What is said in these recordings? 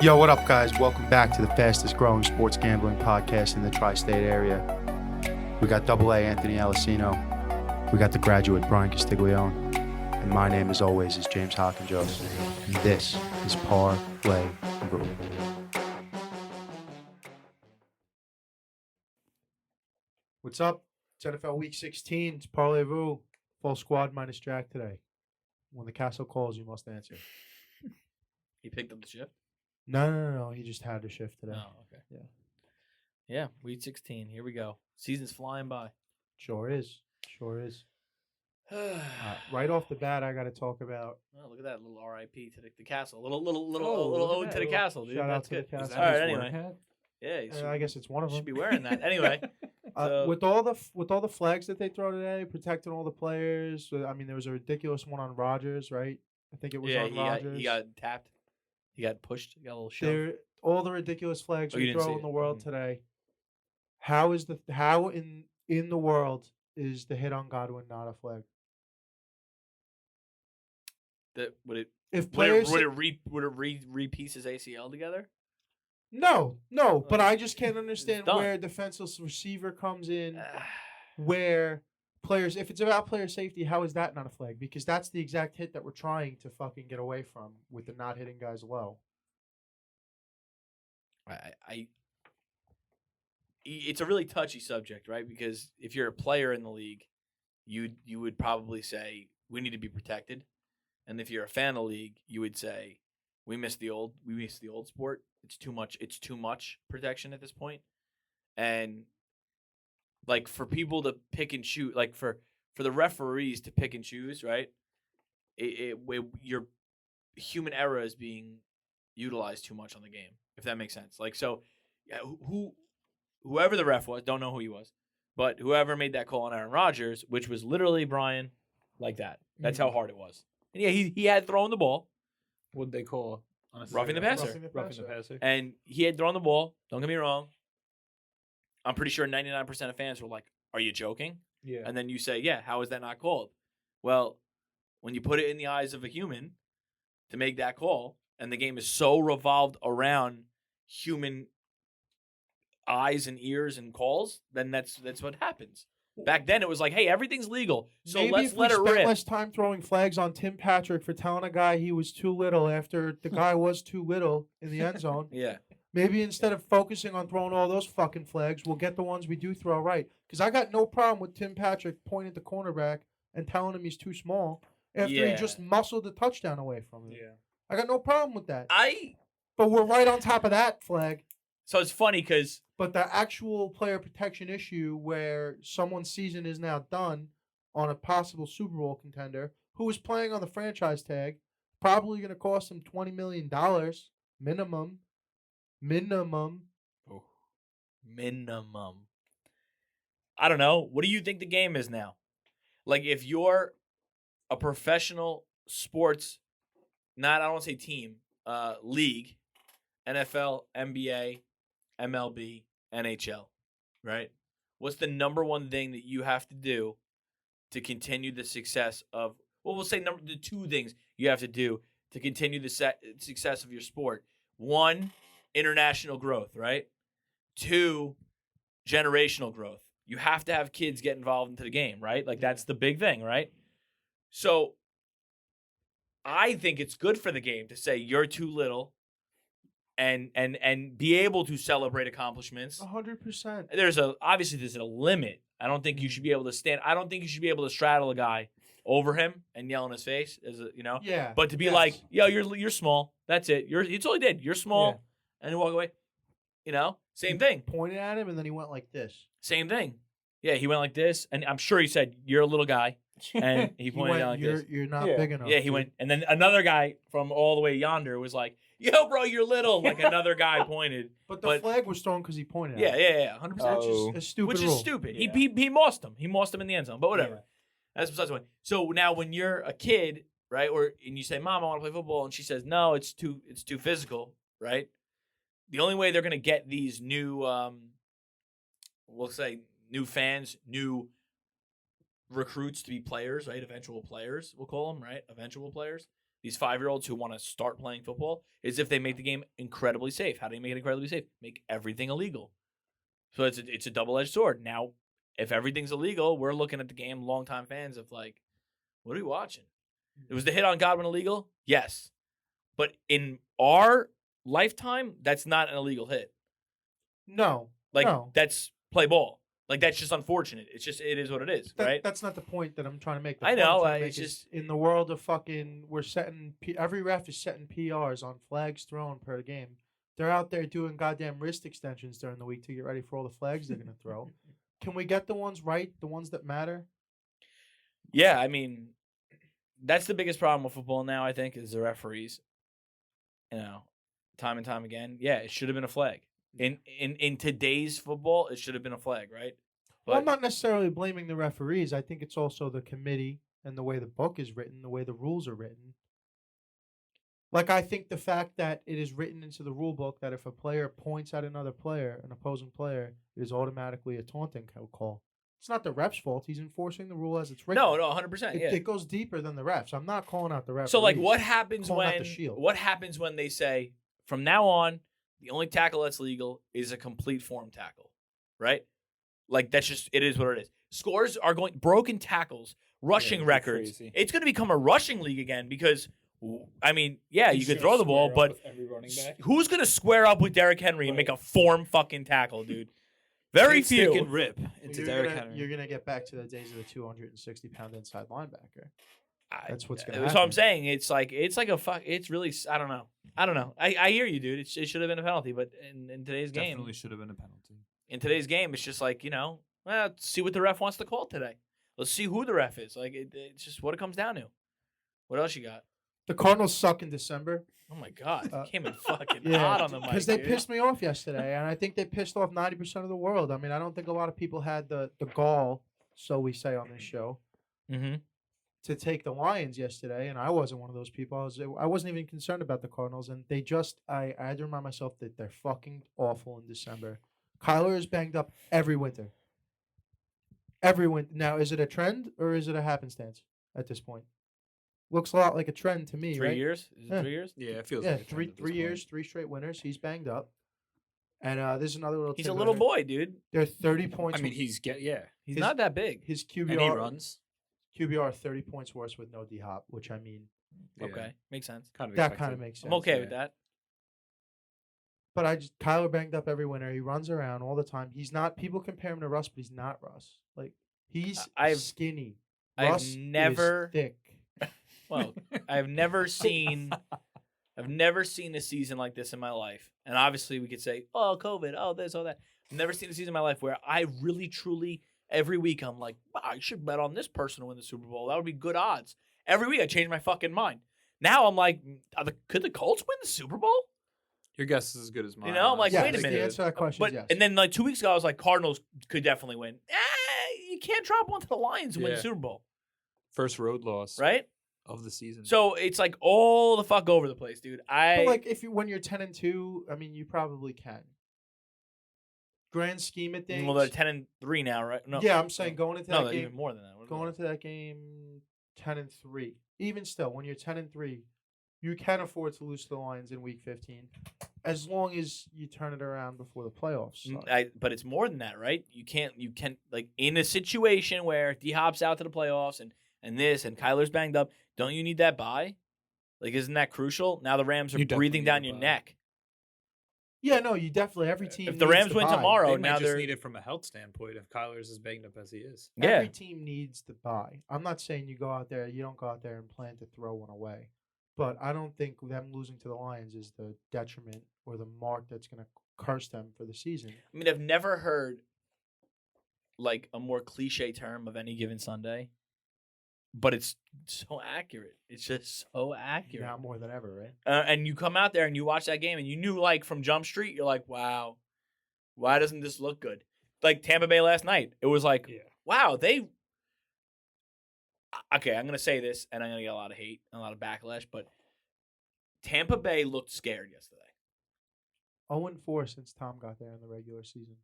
Yo, what up, guys? Welcome back to the fastest growing sports gambling podcast in the tri-state area. We got AA Anthony Alessino. We got the graduate Bryan Castiglione. And my name, as always, is James Hockenjos. And this is Parlay-Vous. What's up? It's NFL Week 16. It's Parlay-Vous. Full squad minus Jack today. When the castle calls, you must answer. He picked up the shift? No. He just had to shift today. Oh, okay. Yeah, Week 16. Here we go. Season's flying by. Sure is. Right off the bat, I got to talk about. Oh, look at that little RIP to the castle. Little ode to the castle, dude. Shout out That's to good. the castle. All right, anyway. Yeah, I guess it's one of them. should be wearing that anyway. With all the flags that they throw today, protecting all the players. I mean, there was a ridiculous one on Rodgers, right? I think it was on Rodgers. He got tapped. He got pushed. He got a little shove. All the ridiculous flags we throw in the world today. How in the world is the hit on Godwin not a flag? Would it re-piece his ACL together? No, but I just can't understand where defensive receiver comes in, where players, if it's about player safety, how is that not a flag? Because that's the exact hit that we're trying to fucking get away from with the not hitting guys low. It's a really touchy subject, right? Because if you're a player in the league, you would probably say we need to be protected, and if you're a fan of the league, you would say we miss the old sport. It's too much protection at this point, and like for people to pick and choose, like for the referees to pick and choose, right? Your human error is being utilized too much on the game, if that makes sense. Like, so whoever the ref was, don't know who he was, but whoever made that call on Aaron Rodgers, which was literally Bryan, like that. That's how hard it was. And yeah, he had thrown the ball. What'd they call? Roughing the passer. Roughing the passer. And he had thrown the ball. Don't get me wrong. I'm pretty sure 99% of fans were like, "Are you joking?" Yeah. And then you say, "Yeah, how is that not called?" Well, when you put it in the eyes of a human to make that call, and the game is so revolved around human eyes and ears and calls, then that's what happens. Back then, it was like, hey, everything's legal, so maybe let's if let it we spent rip. less time throwing flags on Tim Patrick for telling a guy he was too little after the guy was too little in the end zone. Yeah. Maybe instead of focusing on throwing all those fucking flags, we'll get the ones we do throw right. Because I got no problem with Tim Patrick pointing at the cornerback and telling him he's too small after he just muscled the touchdown away from him. Yeah. I got no problem with that. But we're right on top of that flag. So it's funny because... But the actual player protection issue where someone's season is now done on a possible Super Bowl contender who is playing on the franchise tag, probably going to cost him $20 million minimum. Oh, minimum. I don't know. What do you think the game is now? Like, if you're a professional sports, I don't want to say team, league, NFL, NBA, MLB, NHL, right? What's the number one thing that you have to do to continue the success of, well, we'll say the two things you have to do to continue the success of your sport. One, international growth, right? Two, generational growth. You have to have kids get involved into the game, right? Like, that's the big thing, right? So I think it's good for the game to say you're too little and be able to celebrate accomplishments. 100%. There's a limit. I don't think you should be able to stand. I don't think you should be able to straddle a guy over him and yell in his face, Yeah. But to be like, yo, you're small. That's it. It's all he did. You're small, and you walk away. Same thing. Pointed at him and then he went like this. Same thing. Yeah, he went like this, and I'm sure he said, "You're a little guy," and he pointed out like this. You're not big enough. Yeah, he went, and then another guy from all the way yonder was like, "Yo, bro, you're little." Like another guy pointed, but the flag was thrown because he pointed. At him. Yeah, 100%. Which is a stupid Which rule. is stupid. Yeah. He mossed him. He mossed him in the end zone. But whatever. Yeah. That's besides the point. So now when you're a kid, right, and you say, "Mom, I want to play football," and she says, "No, it's too physical," right? The only way they're gonna get these new, we'll say, new fans, new recruits to be players, right? Eventual players, we'll call them, right? Eventual players. these 5-year-olds who want to start playing football is if they make the game incredibly safe. How do you make it incredibly safe? Make everything illegal. So it's a double-edged sword. Now, if everything's illegal, we're looking at the game, longtime fans of like, what are we watching? Was the hit on Godwin illegal? Yes. But in our lifetime, that's not an illegal hit. No. Like, no. that's play ball. Like, that's just unfortunate. It is what it is, right? That's not the point that I'm trying to make. The I point know. I'm trying to It's make is just in the world of fucking, we're setting, every ref is setting PRs on flags thrown per game. They're out there doing goddamn wrist extensions during the week to get ready for all the flags they're going to throw. Can we get the ones right, the ones that matter? Yeah, I mean, that's the biggest problem with football now, I think, is the referees. You know, time and time again. Yeah, it should have been a flag. In today's football, it should have been a flag, right? But Well, I'm not necessarily blaming the referees. I think it's also the committee and the way the book is written, the way the rules are written. Like, I think the fact that it is written into the rule book that if a player points at another player, an opposing player, it is automatically a taunting call. It's not the ref's fault. He's enforcing the rule as it's written. no, 100%. Yeah. It goes deeper than the refs. I'm not calling out the refs. So, like, what happens calling out when the shield. what happens when they say from now on the only tackle that's legal is a complete form tackle, right? Like, that's just it is what it is. Scores are going broken tackles, rushing records. crazy. It's going to become a rushing league again because I mean, yeah, you He's could gonna throw the ball, square up but with every running back. who's going to square up with Derrick Henry and make a form fucking tackle, dude? Very Take stick few. and rip into Derrick Henry. You're gonna get back to the days of the 260-pound inside linebacker. That's what's gonna That's happen. what I'm saying. It's like a fuck. It's really. I don't know. I hear you, dude. It should have been a penalty, but in today's game, Definitely should have been a penalty. in today's game, it's just like well, let's see what the ref wants to call today. Let's see who the ref is. Like it's just what it comes down to. What else you got? The Cardinals suck in December. Oh my god, it came in fucking Yeah, hot on the mic. because they dude. pissed me off yesterday, and I think they pissed off 90% of the world. I mean, I don't think a lot of people had the gall, so we say on this show, Mm-hmm. to take the Lions yesterday, and I wasn't one of those people. I wasn't even concerned about the Cardinals, and they just I had to remind myself that they're fucking awful in December. Kyler is banged up every winter. Every winter. Now, is it a trend or is it a happenstance at this point? Looks a lot like a trend to me, 3 right? years? Is it Yeah. 3 years? Yeah, it feels Yeah, like a trend at this three years, point. 3 straight winners. He's banged up, and this is another little. He's a tidbit little I heard. boy, dude. They're 30 points. I mean, he's He's His- not that big. his and he QBR runs. QBR 30 points worse with no D Hop, which I mean Yeah, Okay, makes sense. kind of that expected. kind of makes sense. I'm okay yeah. with that. But Kyler banged up every winter. He runs around all the time. He's not. People compare him to Russ, but he's not Russ. Like he's I've- skinny. I've Russ is never- thick. Well, I've never seen a season like this in my life. And obviously we could say, oh, COVID, oh, this, oh, that. I've never seen a season in my life where I really, truly, every week I'm like, wow, I should bet on this person to win the Super Bowl. That would be good odds. Every week I change my fucking mind. Now I'm like, could the Colts win the Super Bowl? Your guess is as good as mine. I'm like, Yes, wait a the minute. answer to that question But is yes. and then like 2 weeks ago I was like, Cardinals could definitely win. You can't drop one to the Lions and win the Yeah. Super Bowl, First road loss right? of the season. So it's like all the fuck over the place, dude. But like when you're 10-2, I mean, you probably can. Grand scheme of things. well, they're 10-3 now, right? No, yeah, I'm saying going into no, that they're game. even more than that. What are Going they? into that game 10-3. Even still, when you're 10-3, you can afford to lose to the Lions in week 15 as long as you turn it around before the playoffs start. But it's more than that, right? You can like in a situation where D Hop's out to the playoffs and this and Kyler's banged up, don't you need that bye? Like, isn't that crucial? Now the Rams are You definitely breathing need down a your bye. neck. Yeah, no, you definitely every team. If the needs Rams win bye. tomorrow, they now might just they're need it from a health standpoint if Kyler's as banged up as he is. yeah. Every team needs the bye. I'm not saying you don't go out there and plan to throw one away. But I don't think them losing to the Lions is the detriment or the mark that's going to curse them for the season. I mean, I've never heard like a more cliche term of any given Sunday, but it's so accurate. It's just so accurate. Now more than ever, right? And you come out there and you watch that game and you knew like from Jump Street, you're like, wow, why doesn't this look good? Like Tampa Bay last night, it was like, Yeah. wow, they. Okay, I'm gonna say this, and I'm gonna get a lot of hate, and a lot of backlash, but Tampa Bay looked scared yesterday. 0-4 since Tom got there in the regular season.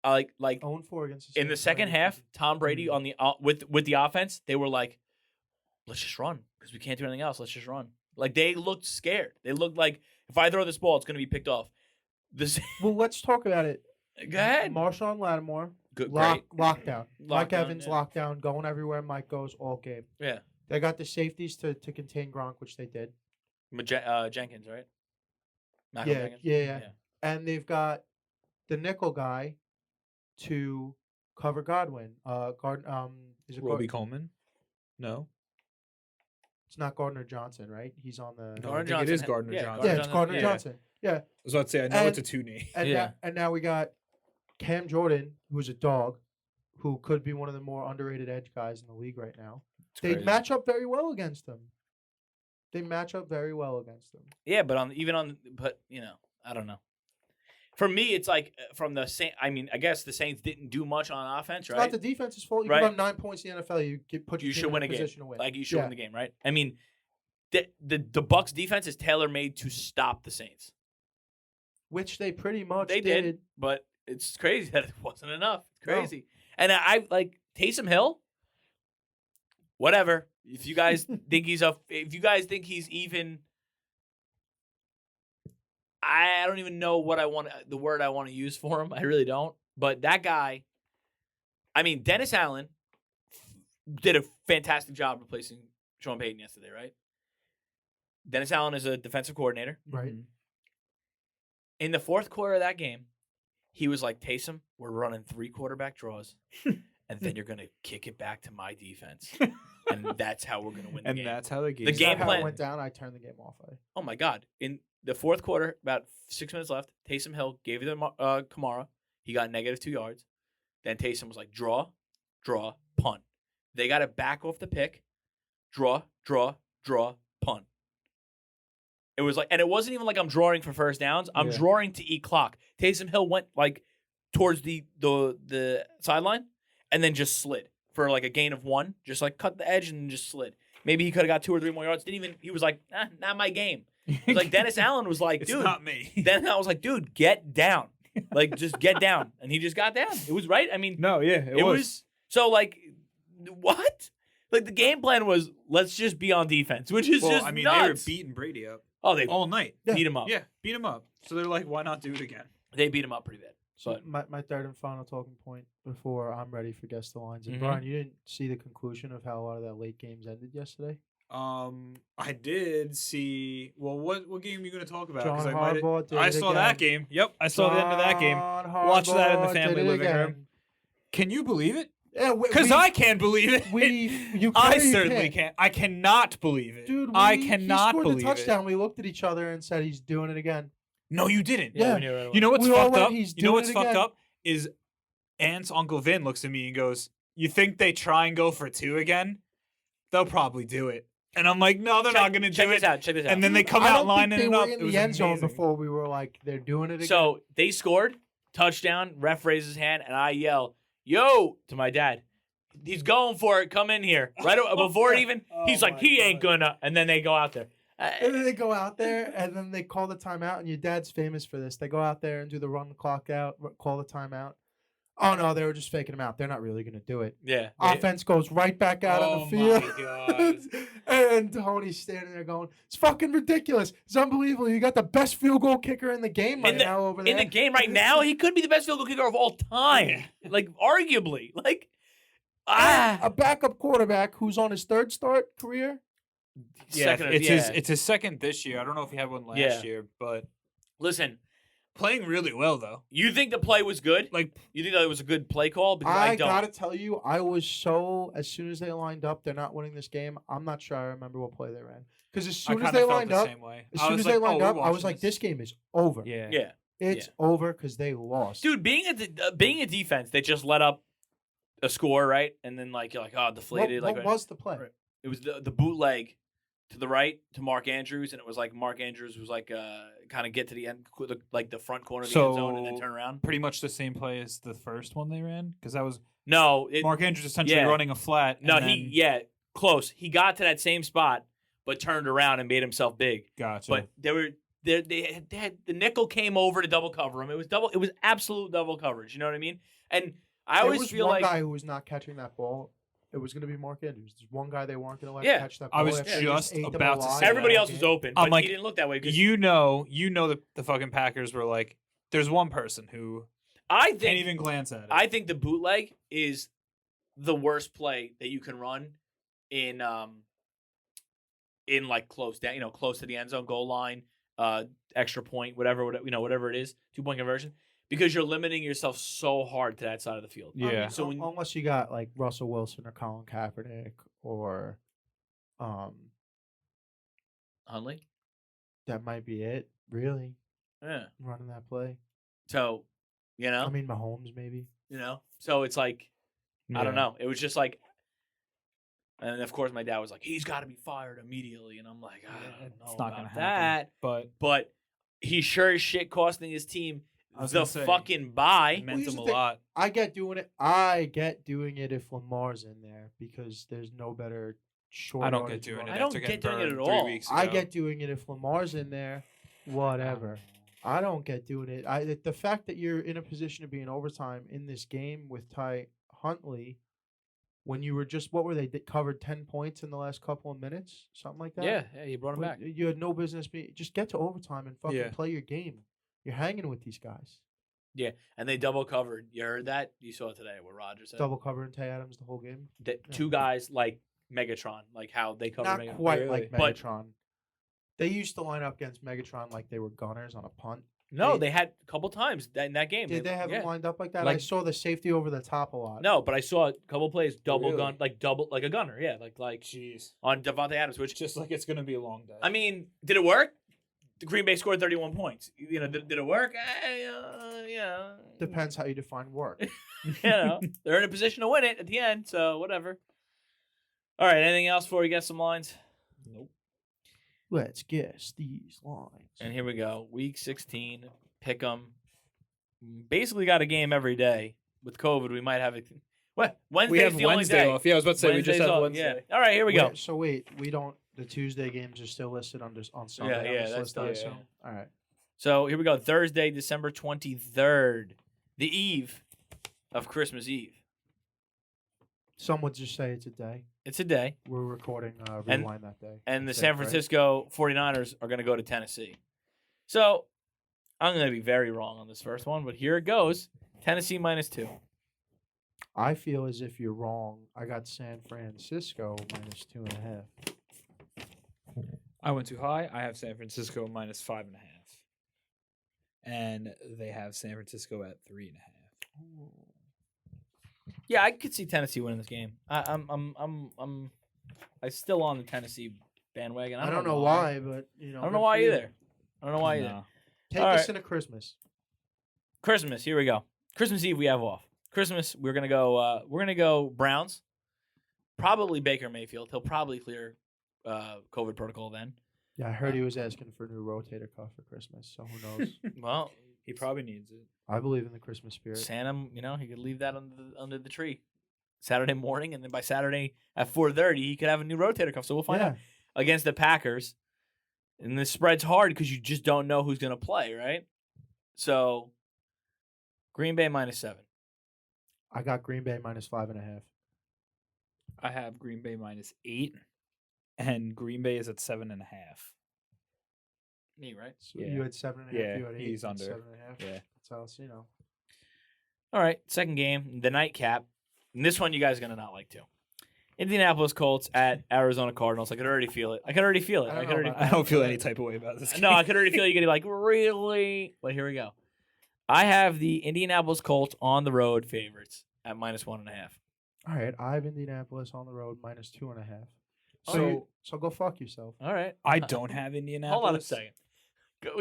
Like 0-4 against in the second half, Tom Brady on the with the offense, they were like, let's just run because we can't do anything else. Let's just run. Like, they looked scared. They looked like, if I throw this ball, it's going to be picked off. Well, let's talk about it. Go ahead. Marshawn Lattimore, Great. lockdown. Mike Lockdown, Evans, yeah. lockdown, going everywhere Mike goes all game. Yeah. They got the safeties to contain Gronk, which they did. Jenkins, right? Yeah, Malcolm Jenkins? yeah. And they've got the nickel guy to cover Godwin. Is it Roby Coleman? No. It's not Gardner Johnson, right? He's on the. No, Gardner I think it is Johnson. Gardner Yeah, Johnson. Yeah, it's Gardner Yeah. Johnson. Yeah. I was about to say, I know it's a two-knee. And now we got Cam Jordan, who's a dog, who could be one of the more underrated edge guys in the league right now. They match up very well against him. Yeah, but I don't know. For me, it's like from the Saints. I mean, I guess the Saints didn't do much on offense, It's right? not the defense's fault. You Right. give up 9 points in the NFL, you should win a game. position to win. Like, you should win the game, right? I mean, the Bucks defense is tailor made to stop the Saints. Which they pretty much They did, but it's crazy that it wasn't enough. It's No. crazy. And I like Taysom Hill. Whatever. If you guys think he's even, I don't even know the word I want to use for him. I really don't. But that guy, I mean, Dennis Allen did a fantastic job replacing Sean Payton yesterday, right? Dennis Allen is a defensive coordinator. Right. In the fourth quarter of that game, he was like, Taysom, we're running 3 quarterback draws, and then you're going to kick it back to my defense. And that's how we're going to win the And game. that's how the game. The Is game that how plan- it went down. I turned the game off. Oh, my God. In the fourth quarter, about 6 minutes left, Taysom Hill gave you the Kamara. He got -2 yards. Then Taysom was like, draw, punt. They got it back off the pick. Draw, punt. It was like, and it wasn't even like I'm drawing for first downs. I'm Yeah. drawing to eat clock. Taysom Hill went like towards the sideline and then just slid for like a gain of 1. Just like cut the edge and just slid. Maybe he could have got 2 or 3 more yards. He was like, not my game. It was like Dennis Allen was like, It's dude. not me. Then I was like, dude, get down. Like, just get down. And he just got down. It was right. I mean, No, yeah, it was. so like, what? Like, the game plan was, let's just be on defense, which is just I mean, nuts. they were beating Brady up Oh, they all night. beat him up. Yeah, beat him up. So they're like, why not do it again? They beat him up pretty bad. So But my third and final talking point before I'm ready for guess the lines. And Mhm. Brian, you didn't see the conclusion of how a lot of that late games ended yesterday. I did see. Well, what game are you going to talk about? John 'Cause Harbaugh did I it saw that again. game. Yep, I saw the end of that game. John Watched that in the Harbaugh family did it living room. again. Can you believe it? Yeah, Because I can't believe it. I you certainly can't. I cannot believe it. Dude, I he cannot scored believe the touchdown. We looked at each other and said he's doing it again. it. No, you didn't. Yeah. we knew right away. You know what's We all fucked went, up? he's You know doing what's it fucked again. up is Ant's Uncle Vin looks at me and goes, "You think they try and go for 2 again? They'll probably do it." And I'm like, "No, they're not going to do check it." this out. Check this out. And then they come I out don't lining think it they up. were in It was the end zone amazing. before we were like, they're doing it again. So they scored, touchdown, ref raises his hand, and I yell, yo, to my dad. He's going for it. Come in here. Right before it even, he's like, he ain't gonna. And then they go out there. And then they go out there, and then they call the timeout. And your dad's famous for this. They go out there and do the run the clock out, call the timeout. Oh no, they were just faking him out. They're not really gonna do it. Yeah. Offense goes right back out on the field. And Tony's standing there going, "It's fucking ridiculous. It's unbelievable. You got the best field goal kicker in the game right now over there." In the game right now, he could be the best field goal kicker of all time. Like, arguably. Like, a backup quarterback who's on his third start career. Yeah, second, it's his second this year. I don't know if he had one last Yeah. year, but Listen, playing really well though. you think the play was good? Like, You think that it was a good play call? Because I don't. gotta tell you, I was so as soon as they lined up, they're not winning this game. I'm not sure I remember what play they ran because as soon I as kinda they felt lined the up, same way. as I soon was as they like, lined oh, up, we're I was watching like, this game is over. Yeah. Yeah. It's over because they lost. Dude, being a defense that just let up a score, right? And then, like, you're like, oh, what, deflated. what Like, was the play? Right. It was the bootleg to the right to Mark Andrews, and it was like Mark Andrews was like kind of get to the end, like the front corner of the end zone, and then So- turn around. pretty much the same play as the first one they ran because that was No, Mark Andrews essentially yeah. running a flat. no, and close. He got to that same spot, but turned around and made himself big. Gotcha. But they had the nickel came over to double cover him. It was absolute double coverage. You know what I mean? And I There always was feel one like guy who was not catching that ball it was going to be Mark Andrews. There's one guy they weren't going to let Yeah. catch that I ball. was after they just ate them about to alive say the Everybody that. whole else was game. open, I'm but like, he didn't look that way. 'Cause You know the fucking Packers were like, there's one person who I can't think even glance at it. I think the bootleg is the worst play that you can run in like close down, close to the end zone, goal line, extra point, whatever it is, 2-point conversion, because you're limiting yourself so hard to that side of the field. Yeah. I mean, So when- unless you got like Russell Wilson or Colin Kaepernick or Hunley, that might be it, really, yeah. running that play. So, I mean, Mahomes maybe. so it's like I don't Yeah. know. It was just like, and of course my dad was like, he's got to be fired immediately, and I'm like, I don't know It's not about gonna that. happen. But he sure as shit costing his team I was the gonna say, fucking It bye. meant here's him the a thing. lot. I get doing it. I get doing it if Lamar's in there because there's no better short. I don't yardage get doing it. runner. I don't after get getting doing it burned at 3 all. weeks I ago. get doing it if Lamar's in there. Whatever. I don't get doing it. The fact that you're in a position to be in overtime in this game with Ty Huntley, when you were just they covered 10 points in the last couple of minutes, something like that. Yeah, you brought him back. You had no business just get to overtime and fucking Yeah. play your game. You're hanging with these guys. Yeah, and they double covered. You heard that? You saw it today what Roger said. Double covering Tay Adams the whole game. Two guys like Megatron, like how they cover Not Megatron. quite like But- Megatron. They used to line up against Megatron like they were gunners on a punt. No, they had a couple times in that game. Did they have yeah. them lined up like that? I Like- saw the safety over the top a lot. No, but I saw a couple plays double Really? gun, like a gunner. Yeah, like Jeez. on Devontae Adams, which Just like it's gonna be a long day. I mean, did it work? The Green Bay scored 31 points. Did it work? Yeah. Depends how you define work. They're in a position to win it at the end, so whatever. All right, anything else before we get some lines? Nope. Let's guess these lines. And here we go. Week 16, pick 'em. Basically got a game every day. With COVID, we might have it. What? Wednesday's We have the only Wednesday day. off. Yeah, I was about to say we just Wednesday's have off, Wednesday. Yeah. All right, here we go. So wait, we don't. The Tuesday games are still listed on Sunday. Yeah, on yeah, this that's list, I the- assume? yeah. All right. So here we go. Thursday, December 23rd, the eve of Christmas Eve. Some would just say it's a day. It's a day. We're recording And- Rewind that day. And the Instead, San right? Francisco 49ers are going to go to Tennessee. So I'm going to be very wrong on this first one, but here it goes. Tennessee -2. I feel as if you're wrong. I got San Francisco -2.5. I went too high. I have San Francisco -5.5. And they have San Francisco at 3.5. Yeah, I could see Tennessee winning this game. I'm still on the Tennessee bandwagon. I don't know why, but you know. I don't know good why for you. either. I don't know why either. No. Take All us right. into Christmas. Christmas, here we go. Christmas Eve we have off. Christmas, we're gonna go Browns. Probably Baker Mayfield. He'll probably clear COVID protocol then. Yeah, I heard he was asking for a new rotator cuff for Christmas, so who knows? Well, He probably needs it. I believe in the Christmas spirit. Santa, he could leave that under the tree Saturday morning, and then by Saturday at 4:30 he could have a new rotator cuff. So we'll find out against the Packers. And this spread's hard because you just don't know who's gonna play, right? So Green Bay -7. I got Green Bay -5.5. I have Green Bay -8. And Green Bay is at 7.5. Me, right? So Yeah. you had 7.5. Yeah, you had 8. he's under. 7.5. Yeah. That's else, you know. All right, second game, the nightcap. And this one you guys are gonna not like too. Indianapolis Colts at Arizona Cardinals. I could already feel it. I don't know about I don't feel any type of way about this game. No, I could already feel you getting like, really? But here we go. I have the Indianapolis Colts on the road favorites at -1.5. All right, I have Indianapolis on the road -2.5. So- So go fuck yourself. All right. I don't have Indianapolis. Hold on a second.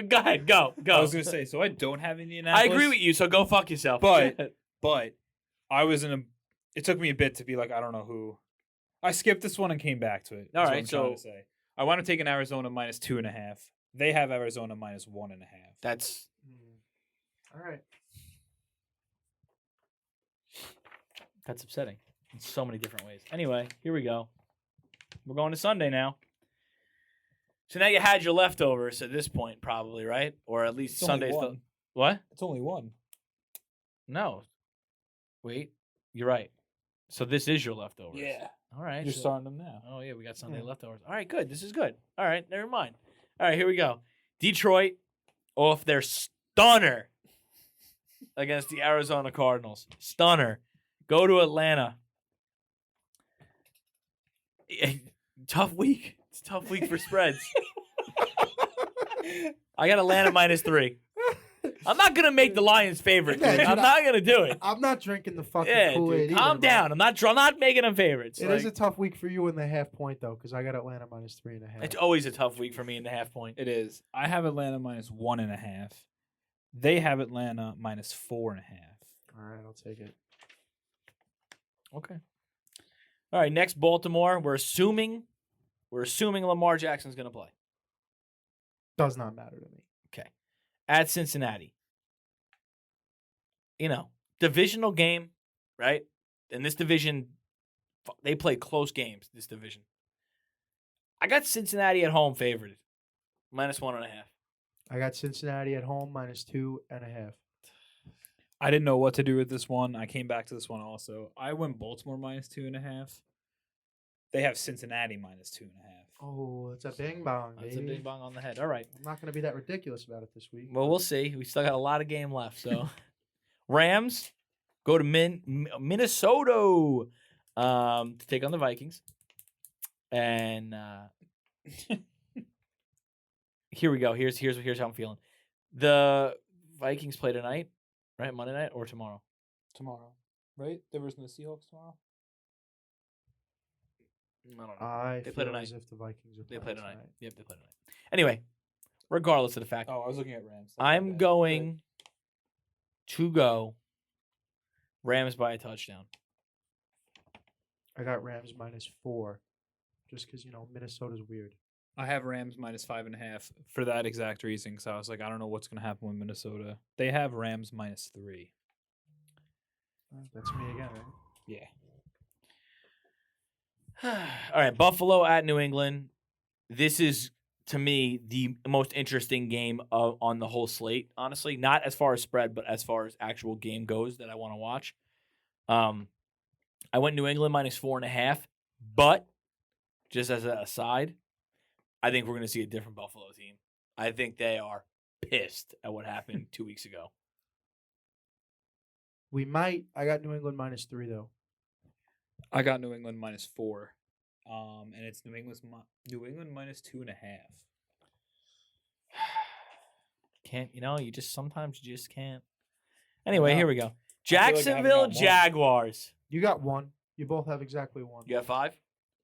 Go ahead. Go. I was going to say, so I don't have Indianapolis. I agree with you, so go fuck yourself. But I was in a. It took me a bit to be like, I don't know who. I skipped this one and came back to it. All is what right, I'm trying to so- say. I want to take an Arizona -2.5. They have Arizona -1.5. That's All right. upsetting in so many different ways. Anyway, here we go. We're going to Sunday now. So now you had your leftovers at this point, probably, right? Or at least It's only Sunday's. one. What? It's only one. No. Wait. You're right. So this is your leftovers. Yeah. All right. You're so- starting them now. Oh yeah, we got Sunday Yeah. leftovers. All right, good. This is good. All right, never mind. All right, here we go. Detroit off their stunner against the Arizona Cardinals. Stunner. Go to Atlanta. Tough week. It's a tough week for spreads. I got Atlanta -3. I'm not gonna make the Lions favorite. Yeah, Dude. dude, I'm not gonna do it. I'm not drinking the fucking Yeah, Kool-Aid dude. Calm either, bro. down. I'm not making them favorites. It is a tough week for you in the half point though, because I got Atlanta -3.5. It's always a tough week for me in the half point. It is. I have Atlanta -1.5. They have Atlanta -4.5. All right, I'll take it. Okay. All right. Next, Baltimore. We're assuming Lamar Jackson's going to play. Does not matter to me. At Cincinnati. Divisional game, right? In this division, they play close games. This division. I got Cincinnati at home favored, -1.5. I got Cincinnati at home -2.5. I didn't know what to do with this one. I came back to this one also. I went Baltimore -2.5. They have Cincinnati -2.5. Oh, it's a bing bong, baby. That's a big bong on the head. All right. I'm not going to be that ridiculous about it this week. Well, we'll see. We still got a lot of game left. So, Rams go to Minnesota to take on the Vikings, and here we go. Here's how I'm feeling. The Vikings play tonight, right? Monday night or tomorrow? Tomorrow, right? There was no Seahawks tomorrow. I don't know. I They play feel tonight. as if the Vikings are They playing play tonight. tonight. Yep, they play tonight. Anyway, regardless of the fact, Oh, I was looking at Rams. That's my I'm bad. going to go Rams by a touchdown. I got Rams -4, just because Minnesota's weird. I have Rams -5.5 for that exact reason. Because I was like, I don't know what's going to happen with Minnesota. They have Rams -3. That's me again, right? Yeah. All right, Buffalo at New England. This is, to me, the most interesting game on the whole slate, honestly. Not as far as spread, but as far as actual game goes that I want to watch. I went New England -4.5, but just as an aside, I think we're going to see a different Buffalo team. I think they are pissed at what happened 2 weeks ago. We might. I got New England -3 though. I got New England -4. And it's New England -2.5. Can't, you just sometimes you just can't. Anyway, know. here we go. like I haven't Jacksonville got one. Jaguars. You got 1. You both have exactly 1. You got 5?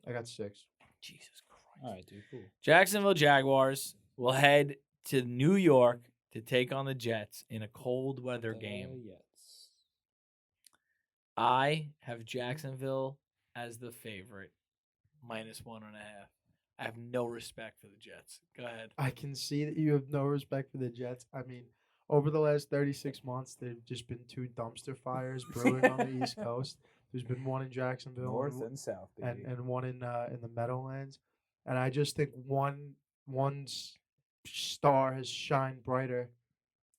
I got 6. Jesus Christ. All right, dude. Cool. Jacksonville Jaguars will head to New York to take on the Jets in a cold weather game. Yes. I have Jacksonville as the favorite, -1.5. I have no respect for the Jets. Go ahead. I can see that you have no respect for the Jets. I mean, over the last 36 months, there've just been 2 dumpster fires brewing on the East Coast. There's been one in Jacksonville North and South, baby. and one in the Meadowlands. And I just think one's star has shined brighter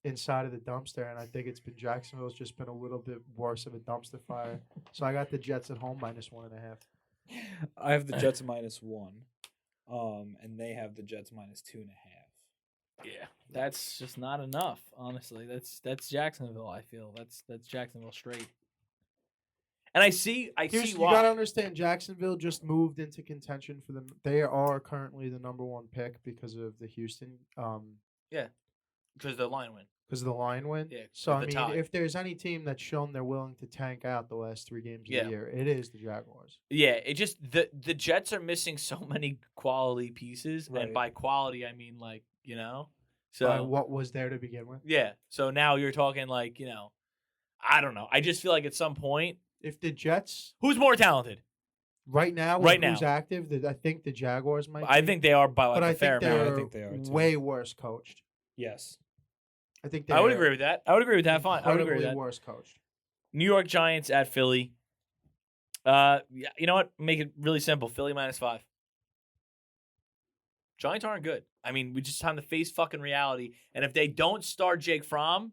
inside of the dumpster, and I think it's been Jacksonville's just been a little bit worse of a dumpster fire. So I got the Jets at home -1.5. I have the Jets -1. And they have the Jets -2.5. Yeah, that's just not enough. Honestly, that's Jacksonville. I feel that's Jacksonville straight. And I see You why. gotta understand, Jacksonville just moved into contention for them. They are currently the #1 pick because of the Houston, Because the line win. because of the line win. Yeah, So I the mean, tie. if there's any team that's shown they're willing to tank out the last 3 games of Yeah. the year, it is the Jaguars. Yeah, it just the Jets are missing so many quality pieces, Right. and by quality I mean So By what was there to begin with? yeah, so now you're talking I don't know. I just feel like at some point, If the Jets who's more talented? right now, with Right who's now. active, I think the Jaguars might. I be, think they are by but I a fair think amount. they're I think they are, too. way worse coached. Yes. I think I would they're agree with that. Fine. I would agree with incredibly that. worse coached. New York Giants at Philly. Yeah, you know what? Make it really simple. Philly -5. Giants aren't good. I mean, we just time to face fucking reality. And if they don't start Jake Fromm,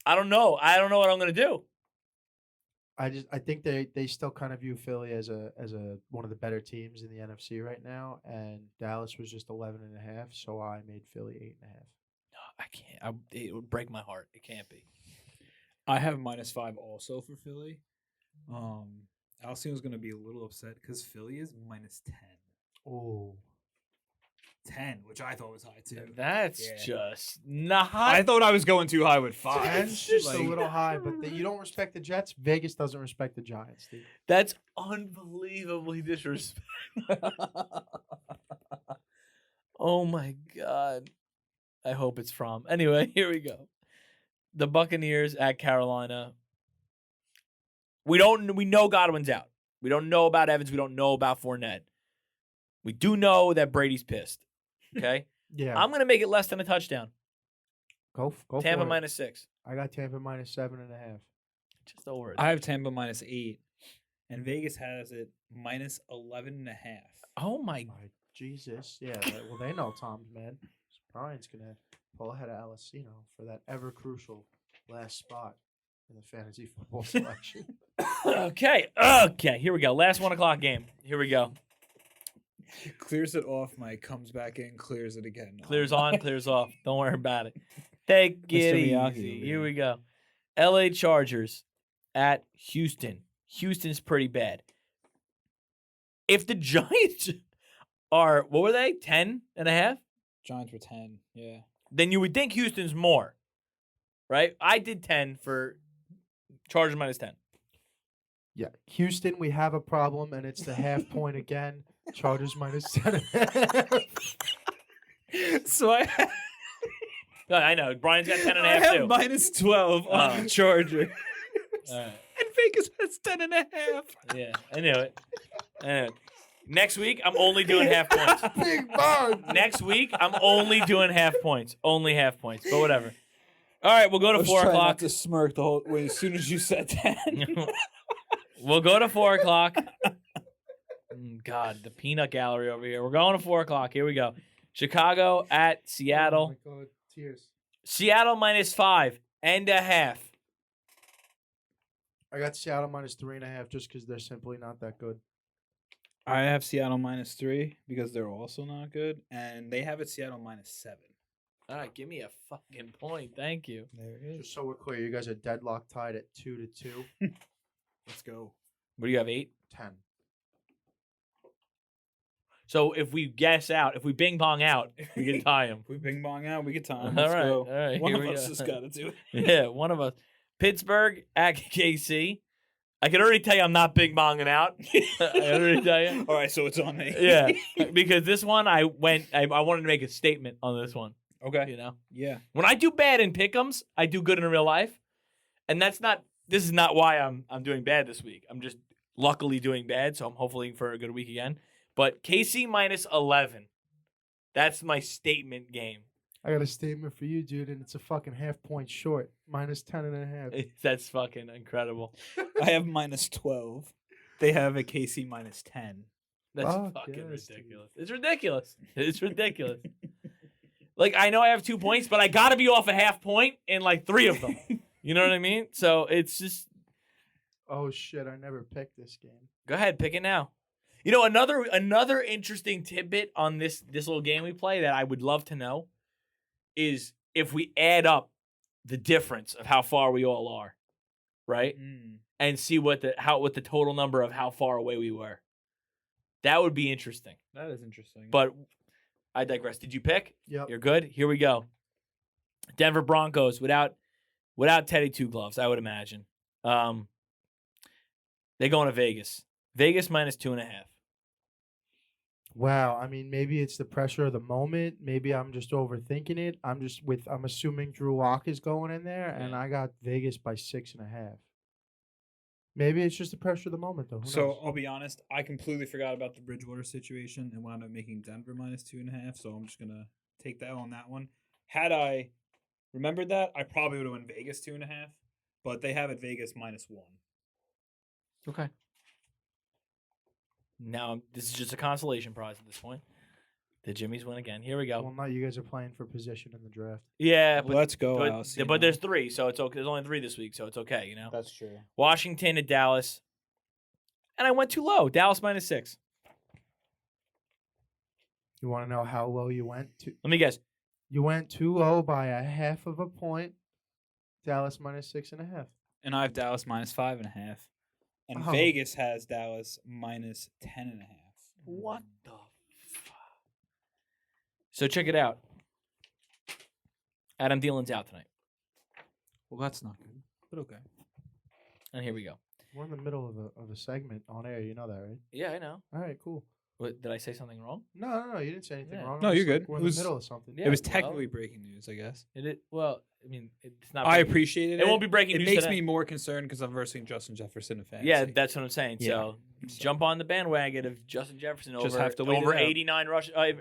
I don't know. I don't know what I'm gonna do. I think they still kind of view Philly as a one of the better teams in the NFC right now, and Dallas was just 11.5, so I made Philly 8.5. No, I can't. It would break my heart. It can't be. I have -5 also for Philly. Alcino's going to be a little upset because Philly is -10. Oh, 10, which I thought was high too. That's Yeah. just not. I thought I was going too high with 5. 10's just a little high, but you don't respect the Jets. Vegas doesn't respect the Giants, dude. That's unbelievably disrespectful. Oh my god. I hope it's from. Anyway, here we go. The Buccaneers at Carolina. We know Godwin's out. We don't know about Evans. We don't know about Fournette. We do know that Brady's pissed. Okay? Yeah, I'm going to make it less than a touchdown. go Tampa for it. -6. I got Tampa -7.5. Just over it. I have Tampa -8, and Vegas has it -11.5. Oh my. My Jesus, yeah. Well, they know Tom's man. Bryan's gonna pull ahead of Alessino for that ever crucial last spot in the fantasy football selection. Okay. Here we go. Last 1 o'clock game. Here we go. Clears it off, Mike. Comes back in, clears it again. Clears on, clears off. Don't worry about it. Take it Mr. Miyagi easy. over Here here. we go. LA Chargers at Houston. Houston's pretty bad. If the Giants are, what were they? 10.5? Giants were 10. Yeah. Then you would think Houston's more. Right? I did 10 for Chargers -10. Yeah, Houston, we have a problem, and it's the half point again. Chargers -10.5. So No, I know. Brian's got 10.5 I have too. -12 on the Chargers. All right. And Vegas has 10.5. Yeah, I knew it. Next week, I'm only doing half points. Big bug. Next week, I'm only doing half points. Only half points, but whatever. All right, we'll go to 4 o'clock. To smirk the whole way as soon as you said that. We'll go to 4 o'clock. God, the peanut gallery over here. We're going to 4 o'clock. Here we go. Chicago at Seattle. Oh my God, tears. Seattle -5.5. I got Seattle -3.5 just because they're simply not that good. I have Seattle -3 because they're also not good, and they have it Seattle -7. All right, give me a fucking point. Thank you. There it Just so we're clear, you guys are deadlocked tied at 2-2. Let's go. What do you have, 8? 10. So if we guess out, if we bing bong out, we can tie him. If we ping pong out, we get time. All Let's right, go. all right, One here of we us go. has got to do it. Yeah, one of us. Pittsburgh at KC. I can already tell you I'm not bing bonging out. I already tell you. All right, so it's on me. Yeah, because this one I wanted to make a statement on this one. Okay. You know, Yeah. when I do bad in pick'ems, I do good in real life, and this is not why I'm doing bad this week. I'm just luckily doing bad, so I'm hopefully for a good week again. But KC -11. That's my statement game. I got a statement for you, dude, and it's a fucking half point short. -10.5. That's fucking incredible. I have -12. They have a KC -10. That's Fuck fucking yes, dude. ridiculous. It's ridiculous. It's ridiculous. Like, I know I have 2 points, but I got to be off a half point in like 3 of them. You know what I mean? So it's just, Oh shit! I never picked this game. go ahead, pick it now. You know, another interesting tidbit on this little game we play that I would love to know is if we add up the difference of how far we all are, right? And see what the total number of how far away we were. That would be interesting. That is interesting. But I digress. Did you pick? Yep. You're good? Here we go. Denver Broncos without Teddy Two Gloves, I would imagine. They going to Vegas. Vegas -2.5. Wow. I mean, maybe it's the pressure of the moment. Maybe I'm just overthinking it. I'm assuming Drew Lock is going in there, and I got Vegas by 6.5. Maybe it's just the pressure of the moment, though. Who So knows? I'll be honest, I completely forgot about the Bridgewater situation and wound up making Denver -2.5. So I'm just gonna take that on that one. Had I remembered that, I probably would have won Vegas 2.5. But they have it Vegas -1. Okay. Now, this is just a consolation prize at this point. The Jimmies win again. Here we go. Well, no, you guys are playing for position in the draft. Yeah, but Let's go, but, Alcino. but there's 3, so it's okay. There's only 3 this week, so it's okay. You know. That's true. Washington at Dallas, and I went too low. Dallas -6. You want to know how low you went? Let me guess. You went too low by a half of a point. Dallas -6.5. And I have Dallas -5.5. And Oh. Vegas has Dallas -10.5. What the fuck? So check it out. Adam Thielen's out tonight, Well, that's not good. But okay. and here we go. We're in the middle of a segment on air. You know that, right? Yeah, I know. All right, cool. What, did I say something wrong? No. You didn't say anything Yeah. wrong. No, I'm you're just like, good. we're It in was- the middle of something. Yeah, It was well, technically breaking news, I guess. Well, I mean, it's not. I breaking- appreciated it. It won't be breaking It news makes today. me more concerned because I'm versing Justin Jefferson in fantasy. Yeah, that's what I'm saying. Yeah. So jump on the bandwagon of Justin Jefferson Just over have to wait over it out. 89 rushing yards,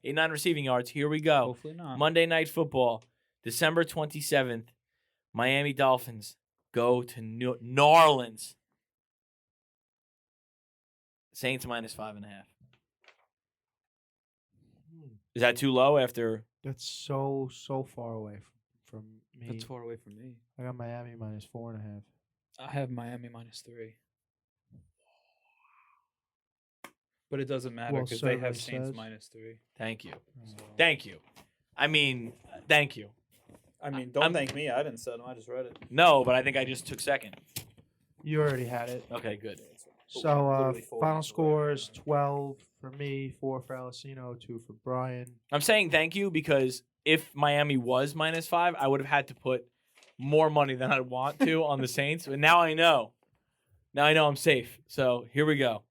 89 receiving yards. Here we go. Hopefully not. Monday Night Football, December 27th. Miami Dolphins go to New Orleans. Saints -5.5. Is that too low after? That's so far away from me. That's far away from me. I got Miami -4.5. I have Miami -3. But it doesn't matter Well, because they have survey Saints says. -3. Thank you. So. Thank you. I mean, thank you. I mean, I'm- thank me. I didn't set them. I just read it. No, but I think I just took second. You already had it. Okay, good. So Literally 4 final minutes away. scores: 12 for me, 4 for Alcino, 2 for Bryan. I'm saying thank you because if Miami was -5, I would have had to put more money than I'd want to on the Saints. But now I know. Now I know I'm safe. So here we go.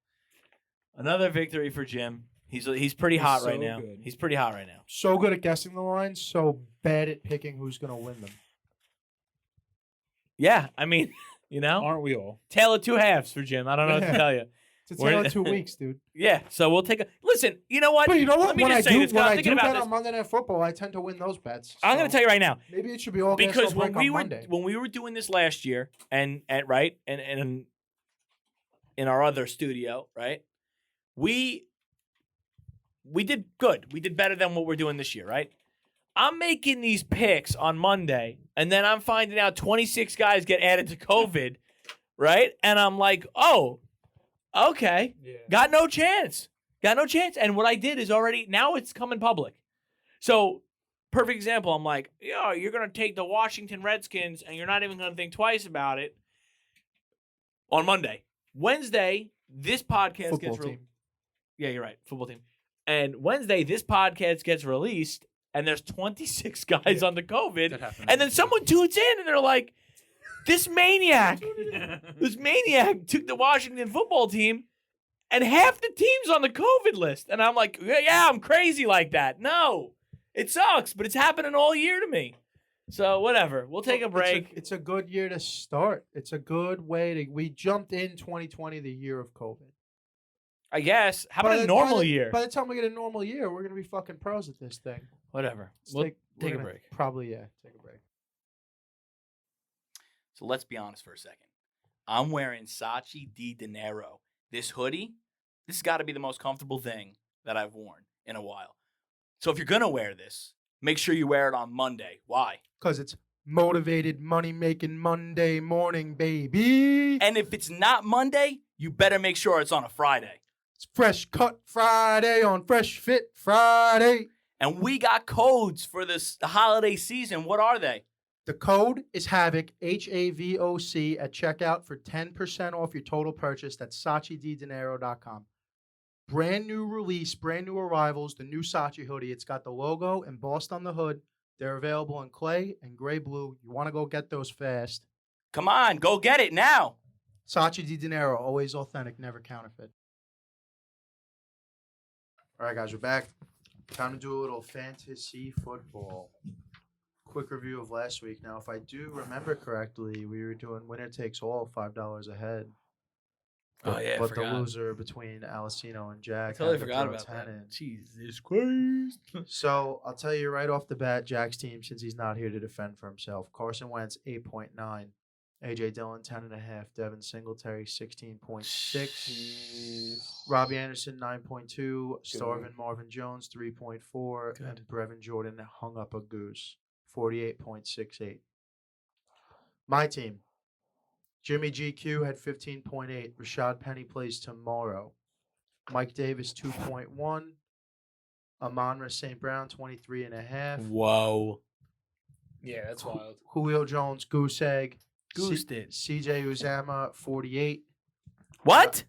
Another victory for Jim. He's pretty He's hot so right now. good. He's pretty hot right now. So good at guessing the lines, so bad at picking who's going to win them. Yeah, I mean, you know, Aren't we all? tale of 2 halves for Jim. I don't know what to Yeah. tell you. It's a We're- tale of 2 weeks, dude. Yeah, so we'll take a listen. You know what? But you know what? Let me When I just say do, this. 'cause when I'm I thinking do about bet this. on Monday Night Football, I tend to win those bets. I'm going to So tell you right now. maybe it should be all gas, Because no when break we on were Monday. when we were doing this last year and in our other studio, right? We did good. We did better than what we're doing this year, right? I'm making these picks on Monday, and then I'm finding out 26 guys get added to COVID, right? And I'm like, oh, okay. Yeah. Got no chance. And what I did is already, now it's coming public. So, perfect example, I'm like, yo, you're going to take the Washington Redskins and you're not even going to think twice about it on Monday. Wednesday, this podcast Football gets team. Yeah, you're right. Football team. And Wednesday, this podcast gets released and there's 26 guys on the COVID. That happened. And then someone tunes in and they're like, this maniac took the Washington football team and half the team's on the COVID list. And I'm like, yeah, I'm crazy like that. No, it sucks, but it's happening all year to me. So whatever. We'll take a break. It's a good year to start. It's a good way to. We jumped in 2020, the year of COVID. I guess. How By about a the- normal by the- year? By the time we get a normal year, we're gonna be fucking pros at this thing. Whatever. Let's We'll we're take a gonna break. Probably, yeah. Take a break. So let's be honest for a second. I'm wearing Saatchi Di Dinero. This hoodie, this has got to be the most comfortable thing that I've worn in a while. So if you're going to wear this, make sure you wear it on Monday. Why? Because it's motivated, money-making Monday morning, baby. And if it's not Monday, you better make sure it's on a Friday. It's Fresh Cut Friday on Fresh Fit Friday. And we got codes for this holiday season. What are they? The code is HAVOC, HAVOC, at checkout for 10% off your total purchase. That's SaatchiDiDinero.com. Brand new release, brand new arrivals, the new Saatchi hoodie. It's got the logo embossed on the hood. They're available in clay and gray blue. You want to go get those fast. Come on, go get it now. Saatchi Di Dinero, always authentic, never counterfeit. All right, guys, we're back. Time to do a little fantasy football. Quick review of last week. Now, if I do remember correctly, we were doing winner takes all, $5 ahead. Oh, yeah, I But the forgot. loser between Alcino and Jack. I totally had to forgot throw about 10 that. in. Jesus Christ. So I'll tell you right off the bat, Jack's team, since he's not here to defend for himself, Carson Wentz 8.9, AJ Dillon 10.5. Devin Singletary 16.6. Robbie Anderson 9.2. Starvin Marvin Jones 3.4. Good. And Brevin Jordan hung up a goose 48.68. My team. Jimmy GQ had 15.8. Rashad Penny plays tomorrow. Mike Davis 2.1. Amon-Ra St. Brown 23.5. Whoa. Yeah, that's wild. Julio Jones goose egg. Goosed it. CJ Uzama 48. What?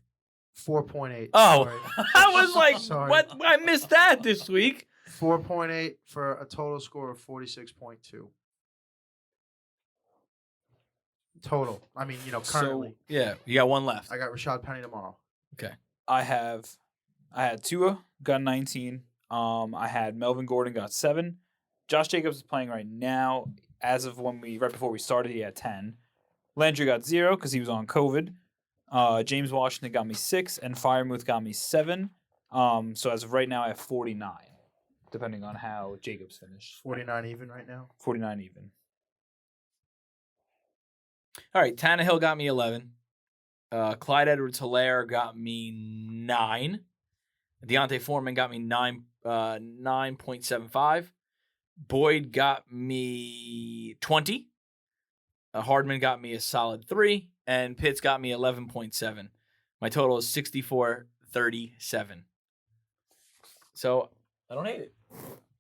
4.8. Oh, Sorry. I was like, Sorry. what? I missed that this week. 4.8 for a total score of 46.2. Total. I mean, currently. So, yeah, you got one left. I got Rashad Penny tomorrow. I had Tua got 19. I had Melvin Gordon got 7. Josh Jacobs is playing right now. As of right before we started, he had 10. Landry got 0 because he was on COVID. James Washington got me 6, and Firemouth got me 7. So as of right now, I have 49, depending on how Jacobs finished. 49 even right now. 49 even. All right, Tannehill got me 11. Clyde Edwards-Helaire got me 9. Deontay Foreman got me 9.75. Boyd got me 20. Hardman got me a solid 3. And Pitts got me 11.7. My total is 64.37. So I don't hate it.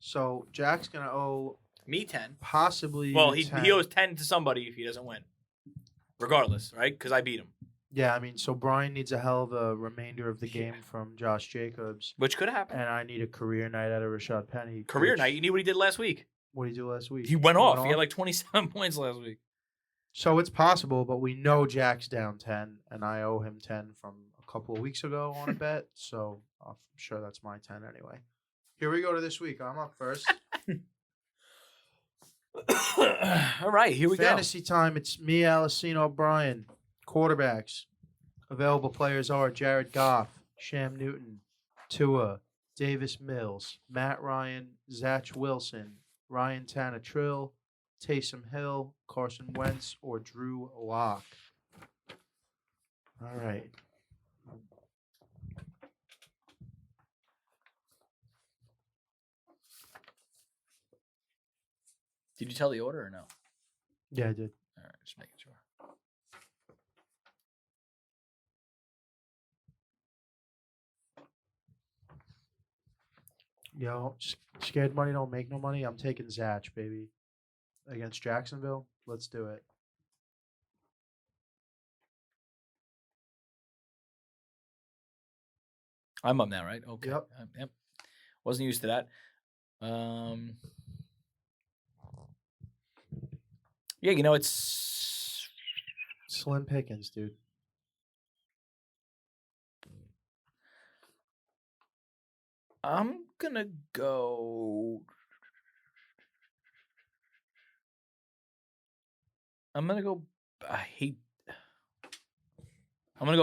So Jack's going to owe Me 10. possibly. Well, 10. he owes 10 to somebody if he doesn't win. Regardless, right? Because I beat him. Yeah, I mean, so Bryan needs a hell of a remainder of the game from Josh Jacobs. Which could happen. And I need a career night out of Rashad Penny. Career night. You need what he did last week. What did he do last week? He went off. He had like 27 points last week. So it's possible, but we know Jack's down 10, and I owe him 10 from a couple of weeks ago on a bet. So I'm sure that's my 10 anyway. Here we go to this week. I'm up first. All right, here we Fantasy time. It's me, Alessino, Bryan. Quarterbacks. Available players are Jared Goff, Sham Newton, Tua, Davis Mills, Matt Ryan, Zach Wilson, Ryan Tannehill, Taysom Hill, Carson Wentz, or Drew Lock. All right. Did you tell the order or no? Yeah, I did. All right, just making sure. Yo, scared money don't make no money. I'm taking Zach, baby. Against Jacksonville. Let's do it. I'm up now, right? Okay. Yep. Yep. Wasn't used to that. Yeah, it's Slim pickings, dude. I'm gonna go. I'm gonna go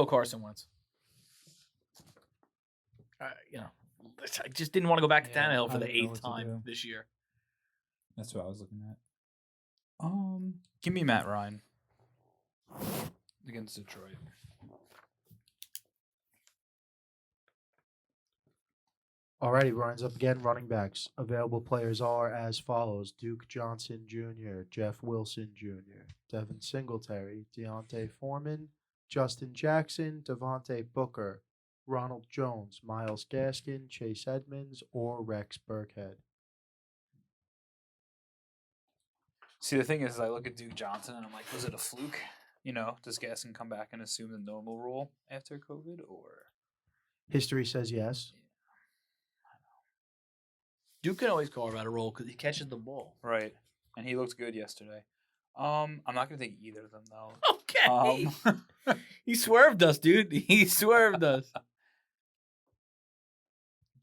Carson Wentz. I just didn't want to go back to Tannehill for the 8th time this year. That's what I was looking at. Give me Matt Ryan against Detroit. Alrighty, Bryan's up again. Running backs. Available players are as follows. Duke Johnson Jr., Jeff Wilson Jr., Devin Singletary, Deontay Foreman, Justin Jackson, Devontae Booker, Ronald Jones, Myles Gaskin, Chase Edmonds, or Rex Burkhead. See, the thing is, I look at Duke Johnson and I'm like, was it a fluke? Does Gaskin come back and assume the normal role after COVID, or? History says yes. Duke can always carve out a roll because he catches the ball. Right. And he looked good yesterday. I'm not going to take either of them, though. Okay. He swerved us, dude. He swerved us.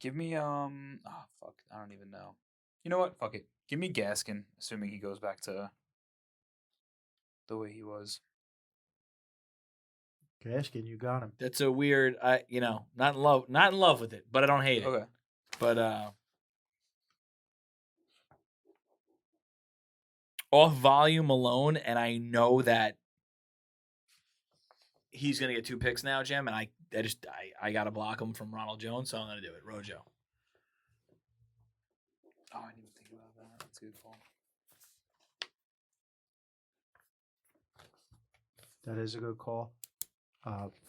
Give me, fuck. I don't even know. You know what? Fuck it. Give me Gaskin, assuming he goes back to the way he was. Gaskin, you got him. That's a weird, not in love with it, but I don't hate it. Okay. But, off volume alone, and I know that he's gonna get 2 picks now, Jim, and I gotta block him from Ronald Jones, so I'm gonna do it. Rojo. Oh, I didn't even think about that. That's a good call. That is a good call.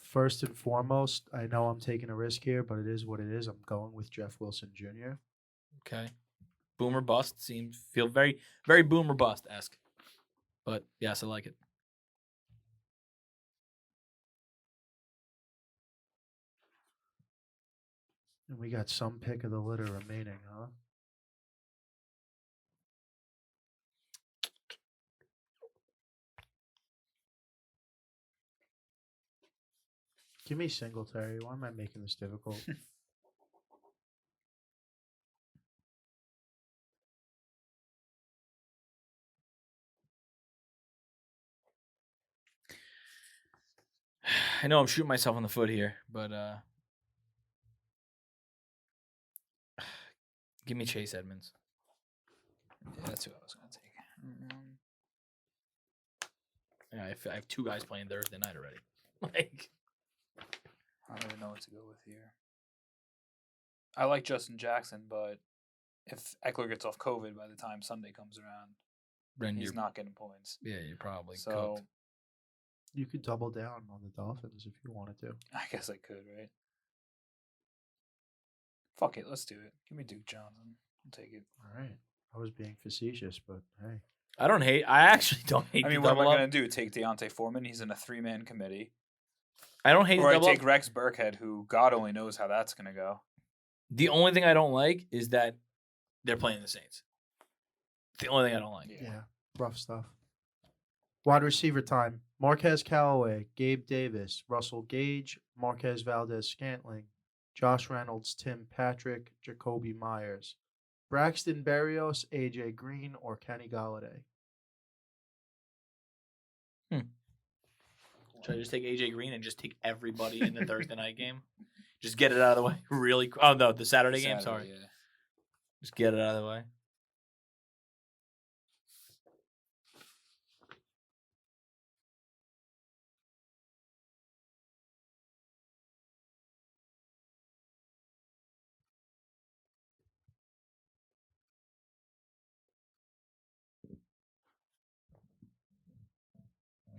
First and foremost, I know I'm taking a risk here, but it is what it is. I'm going with Jeff Wilson Jr. Okay. Boomer bust feel very, very boomer bust-esque. But yes, I like it. And we got some pick of the litter remaining, huh? Give me Singletary. Why am I making this difficult? I know I'm shooting myself in the foot here, but give me Chase Edmonds. Yeah, that's who I was going to take. Yeah, I have 2 guys playing Thursday night already. Like, I don't even know what to go with here. I like Justin Jackson, but if Eckler gets off COVID by the time Sunday comes around, then he's not getting points. Yeah, you're probably So cooked. You could double down on the Dolphins if you wanted to. I guess I could, right? Fuck it, let's do it. Give me Duke Johnson. I'll take it. All right. I was being facetious, but hey. I actually don't hate I mean, the what am I double up. going to do? Take Deontay Foreman? He's in a 3-man committee. I don't hate Or the I double take up. Rex Burkhead, who God only knows how that's going to go. The only thing I don't like is that they're playing the Saints. The only thing I don't like. Yeah. Rough stuff. Wide receiver time. Marquez Callaway, Gabe Davis, Russell Gage, Marquez Valdez-Scantling, Josh Reynolds, Tim Patrick, Jacoby Myers, Braxton Berrios, A.J. Green, or Kenny Galladay. Should I just take AJ Green and just take everybody in the Thursday night game? Just get it out of the way really quick. Oh, no, the Saturday game? Sorry. Yeah. Just get it out of the way.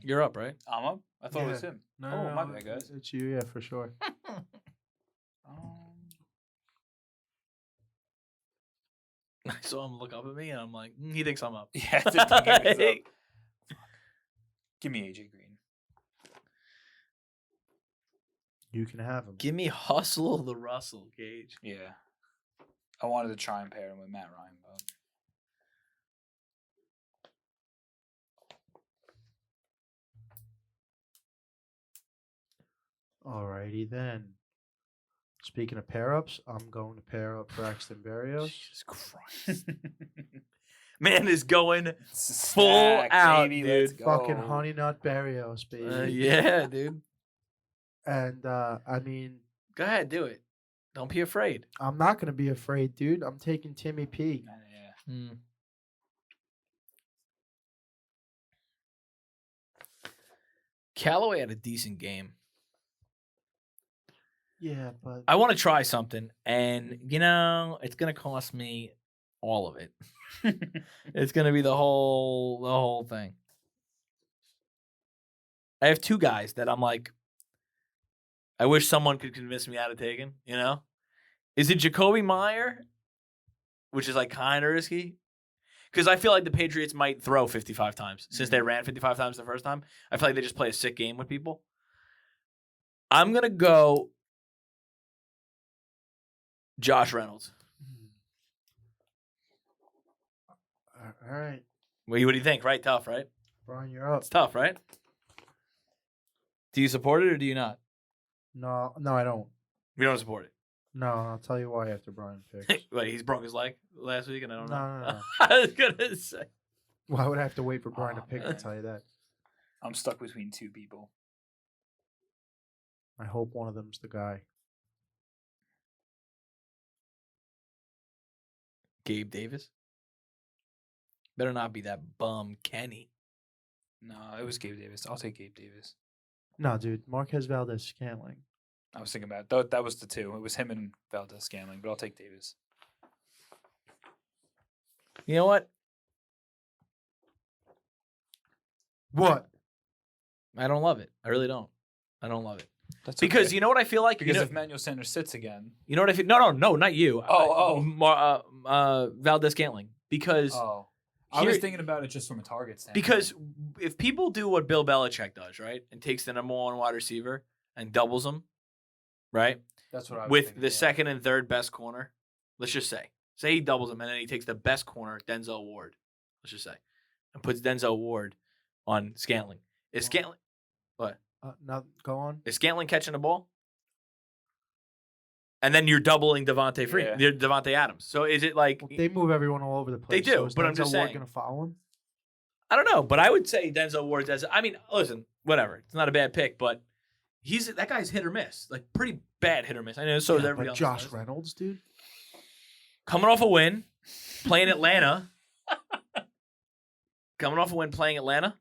You're up, right? I'm up? I thought it was Yeah. him. No, my bad, guys. It's you, yeah, for sure. I saw him look up at me, and I'm like, he thinks I'm up. Yeah, I did think he was up. Fuck. Give me AJ Green. You can have him. Give me Hustle the Russell, Gage. Yeah. I wanted to try and pair him with Matt Ryan, but Alrighty then. Speaking of pair-ups, I'm going to pair up Braxton Berrios. Jesus Christ. Man is going It's a full stack, out, baby. dude. Let's go. Fucking Honey Nut Berrios, baby. Yeah, dude. And, I mean, Go ahead, do it. Don't be afraid. I'm not going to be afraid, dude. I'm taking Timmy P. Yeah. Callaway had a decent game. Yeah, but I want to try something, and, it's going to cost me all of it. It's going to be the whole thing. I have 2 guys that I'm like, I wish someone could convince me out of taking, Is it Jacoby Meyer, which is like kind of risky? Because I feel like the Patriots might throw 55 times. Since they ran 55 times the first time, I feel like they just play a sick game with people. I'm going to go Josh Reynolds. all right. What do you think? Right? Tough, right? Brian, you're up. It's tough, right? Do you support it or do you not? No, I don't. We don't support it. No, I'll tell you why after Brian picks. Wait, he's broke his leg last week and I don't know. No. I was going to say. Why would I have to wait for Brian to Oh, pick to man. tell you that? I'm stuck between 2 people. I hope one of them's the guy. Gabe Davis? Better not be that bum Kenny. No, it was Gabe Davis. I'll take Gabe Davis. No, dude. Marquez Valdez-Scantling. I was thinking about it. That was the two. It was him and Valdez-Scantling, but I'll take Davis. You know what? What? I don't love it. I really don't. I don't love it. That's Because okay. you know what I feel like? Because you know, if Manuel Sanders sits again. You know what I feel? No, not you. Valdez-Scantling. Because I was thinking about it just from a target standpoint. because if people do what Bill Belichick does, right, and takes the number one wide receiver and doubles them, right, that's what I was with thinking, the second and third best corner, let's just say he doubles him and then he takes the best corner, Denzel Ward, let's just say, and puts Denzel Ward on Scantling. Is Scantling what? No, go on. Is Scantling catching the ball? And then you're doubling Devontae Devontae Adams. So is it like They move everyone all over the place. They do, so is but I'm just Denzel Ward saying. going to follow him? I don't know, but I would say Denzel Ward. I mean, listen, whatever. It's not a bad pick, but that guy's hit or miss, like pretty bad hit or miss. I know so is everybody else. Josh Reynolds, dude, coming off a win, playing Atlanta. Coming off a win, playing Atlanta.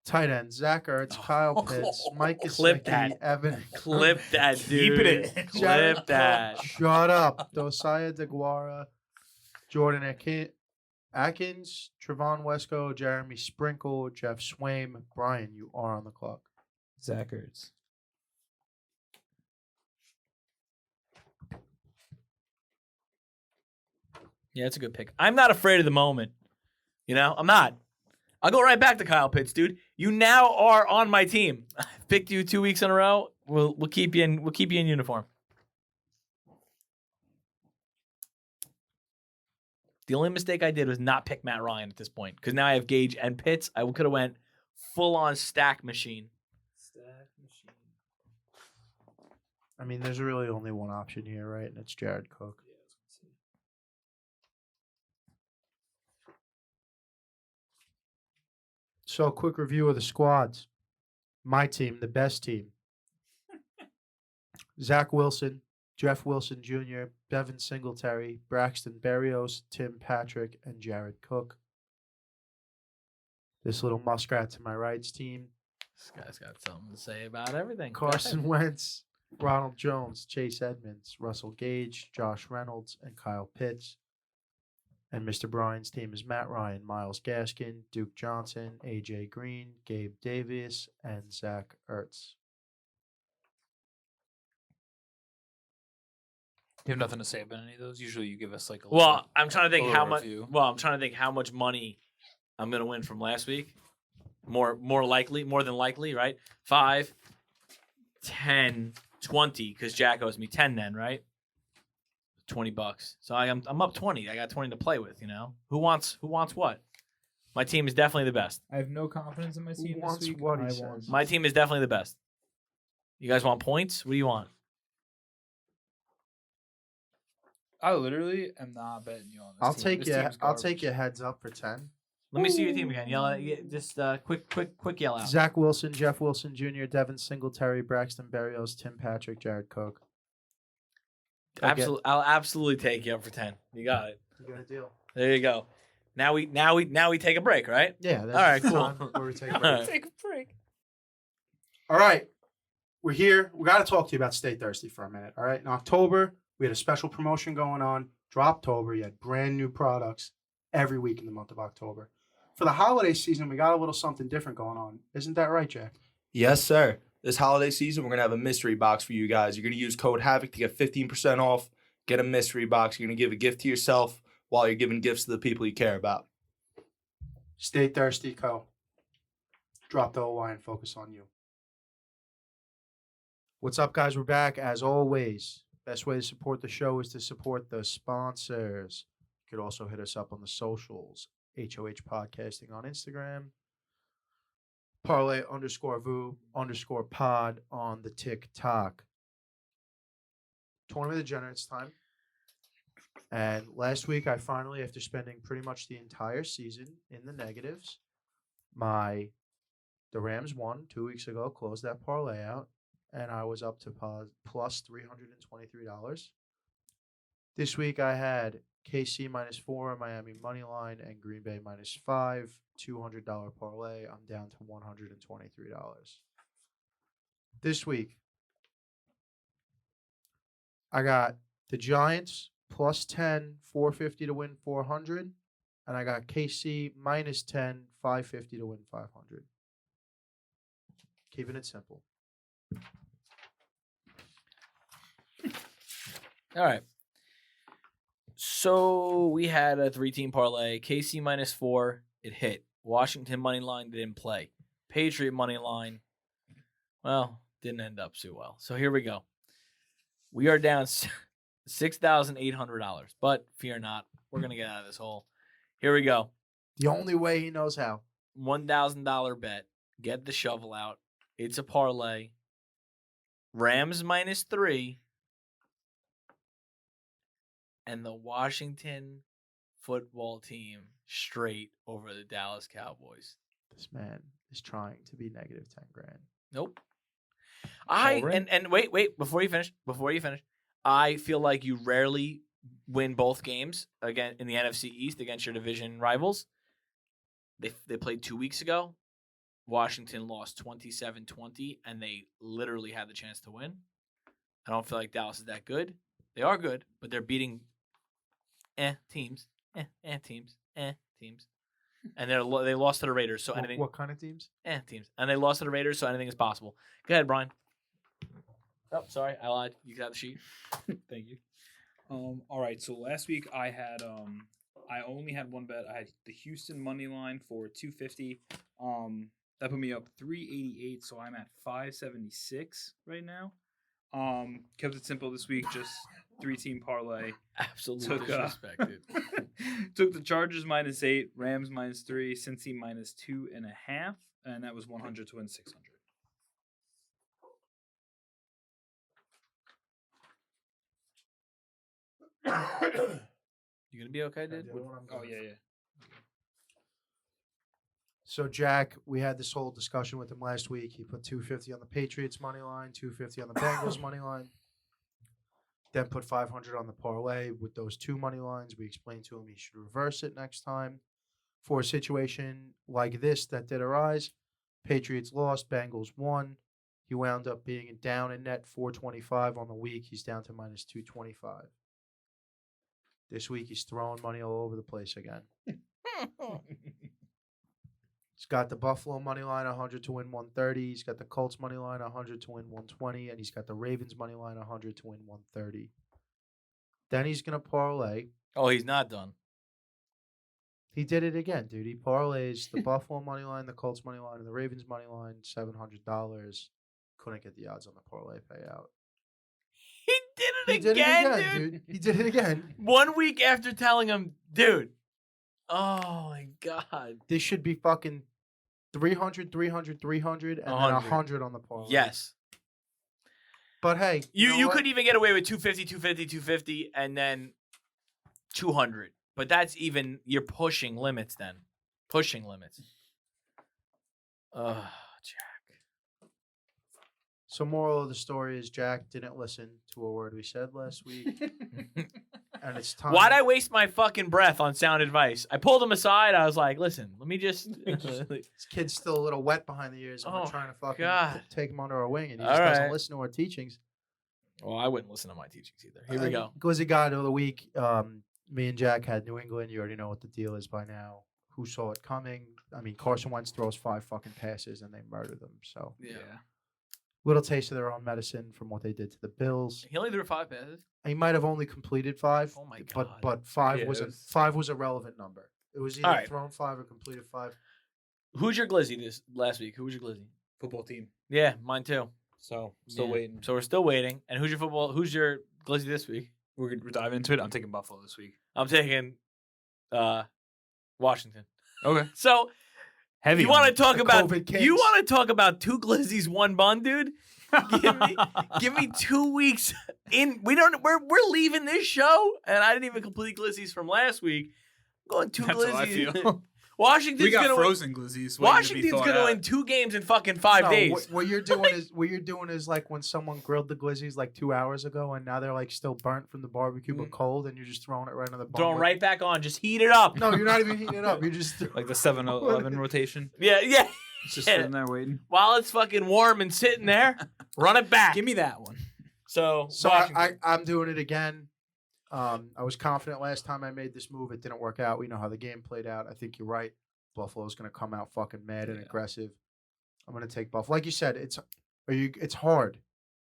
tight end Zach Ertz, Kyle Pitts, Mike Clip Gesicki, that. Evan. Clip that, dude. Keep it in. Clip that. Shut up. Dosiah DeGuara, Jordan Atkins, Trevon Wesco, Jeremy Sprinkle, Jeff Swaim. Bryan, you are on the clock. Zach Ertz. Yeah, it's a good pick. I'm not afraid of the moment. You know, I'm not. I'll go right back to Kyle Pitts, dude. You now are on my team. I've picked you 2 weeks in a row. We'll keep you in uniform. The only mistake I did was not pick Matt Ryan at this point because now I have Gage and Pitts. I could have went full on stack machine. I mean, there's really only one option here, right? And it's Jared Cook. So, quick review of the squads. My team, the best team. Zach Wilson, Jeff Wilson Jr., Devin Singletary, Braxton Berrios, Tim Patrick, and Jared Cook. This little muskrat to my right's team. This guy's got something to say about everything. Carson Wentz, Ronald Jones, Chase Edmonds, Russell Gage, Josh Reynolds, and Kyle Pitts. And Mr. Bryan's team is Matt Ryan, Myles Gaskin, Duke Johnson, A.J. Green, Gabe Davis, and Zach Ertz. You have nothing to say about any of those? Usually you give us like a Well, I'm trying to think little how much. review. Well, I'm trying to think how much money I'm gonna win from last week. More than likely, right? 5, 10, 20, because Jack owes me 10 then, right? $20. So I'm up 20. I got 20 to play with, you know. Who wants what? My team is definitely the best. I have no confidence in my team wants this week. what he I says? want My team is definitely the best. You guys want points? What do you want? I literally am not betting you on this I'll team. take This you. team's I'll take garbage. your heads up for 10. Let me see your team again. Yell at just quick yell out. Zach Wilson, Jeff Wilson Jr., Devin Singletary, Braxton Berrios, Tim Patrick, Jared Cook. I'll absolutely take you up for 10. You got it. You got a deal. There you go. Now we take a break, right? Yeah. That's All right, the cool. time where we take a All break. right. Take a break. All right. We're here. We got to talk to you about Stay Thirsty for a minute. All right. In October, we had a special promotion going on. Droptober. You had brand new products every week in the month of October. For the holiday season, we got a little something different going on. Isn't that right, Jack? Yes, sir. This holiday season, we're going to have a mystery box for you guys. You're going to use code HAVOC to get 15% off. Get a mystery box. You're going to give a gift to yourself while you're giving gifts to the people you care about. Stay Thirsty Co. Drop the OY and focus on you. What's up, guys? We're back. As always, best way to support the show is to support the sponsors. You could also hit us up on the socials. HOH Podcasting on Instagram. Parlay_Vous_pod on the TikTok. Tournament of Degenerates time. And last week, I finally, after spending pretty much the entire season in the negatives, the Rams won 2 weeks ago, closed that parlay out, and I was up to plus $323. This week, I had KC -4, Miami money line, and Green Bay -5. $200 parlay. I'm down to $123. This week, I got the Giants +10, 450 to win 400, and I got KC -10, 550 to win 500. Keeping it simple. All right. So we had a 3-team parlay. KC -4, it hit. Washington money line didn't play. Patriot money line, well, didn't end up too well. So here we go. We are down $6,800, but fear not, we're gonna get out of this hole. Here we go. The only way he knows how. $1,000 bet. Get the shovel out. It's a parlay. Rams -3. And the Washington football team straight over the Dallas Cowboys. This man is trying to be negative 10 grand. Nope. And wait, before you finish, I feel like you rarely win both games again in the NFC East against your division rivals. They played 2 weeks ago. Washington lost 27-20, and they literally had the chance to win. I don't feel like Dallas is that good. They are good, but they're beating teams. And they lost to the Raiders, so anything. What kind of teams? Teams. And they lost to the Raiders, so anything is possible. Go ahead, Brian. Oh, sorry, I lied. You got the sheet. Thank you. All right. So last week I had I only had one bet. I had the Houston money line for 250. That put me up 388. So I'm at 576 right now. Kept it simple this week. Just 3-team parlay. Absolutely disrespected. Took the Chargers -8, Rams -3, Cincy -2.5, and that was 100 to win 600. You gonna be okay, dude? Oh yeah. So Jack, we had this whole discussion with him last week. He put 250 on the Patriots money line, 250 on the Bengals money line. Then put 500 on the parlay with those two money lines. We explained to him he should reverse it next time. For a situation like this that did arise, Patriots lost, Bengals won. He wound up being down in net 425 on the week. He's down to -225. This week he's throwing money all over the place again. He's got the Buffalo money line 100 to win 130. He's got the Colts money line 100 to win 120, and he's got the Ravens money line 100 to win 130. Then he's gonna parlay. Oh, he's not done. He did it again, dude. He parlays the Buffalo money line, the Colts money line, and the Ravens money line. $700. Couldn't get the odds on the parlay payout. He did it again, dude. He did it again. 1 week after telling him, dude. Oh my God. This should be fucking 300, 300, 300, and then 100 on the parlay. Yes. But hey, you could even get away with 250, 250, 250, and then 200. But that's even, you're pushing limits then. Pushing limits. Jack. So moral of the story is Jack didn't listen to a word we said last week. And it's time. Why'd I waste my fucking breath on sound advice? I pulled him aside. I was like, listen, let me just. This kid's still a little wet behind the ears. And we're trying to fucking take him under our wing. And he just doesn't listen to our teachings. Well, I wouldn't listen to my teachings either. Here we go. Glizzy God of the week. Me and Jack had New England. You already know what the deal is by now. Who saw it coming? I mean, Carson Wentz throws 5 fucking passes and they murder them. So yeah. Little taste of their own medicine from what they did to the Bills. He only threw 5 passes. He might have only completed 5. Oh my God! But 5 was a relevant number. It was either thrown 5 or completed 5. Who's your Glizzy this last week? Who was your Glizzy? Football team. Yeah, mine too. So still waiting. So we're still waiting. And who's your Glizzy this week? We're diving into it. I'm taking Buffalo this week. I'm taking Washington. Okay. So heavy. You want to talk about 2 Glizzies, 1 bun, dude? Give me 2 weeks in. We're leaving this show, and I didn't even complete Glizzies from last week. I'm going 2 That's Glizzies. how I feel. Washington's We got gonna frozen glizzies. win. Washington's gonna win 2 games in fucking 5 days. What you're doing is like when someone grilled the glizzies like 2 hours ago, and now they're like still burnt from the barbecue but cold, and you're just throwing it right on the bone. Throwing right back on. Just heat it up. No, you're not even heating it up. You're just Like the 7-Eleven rotation. Yeah. It's just sitting there waiting. While it's fucking warm and sitting there, run it back. Give me that one. So I'm doing it again. I was confident last time I made this move. It didn't work out. We know how the game played out. I think you're right. Buffalo's going to come out fucking mad and aggressive. I'm going to take Buffalo. Like you said, it's hard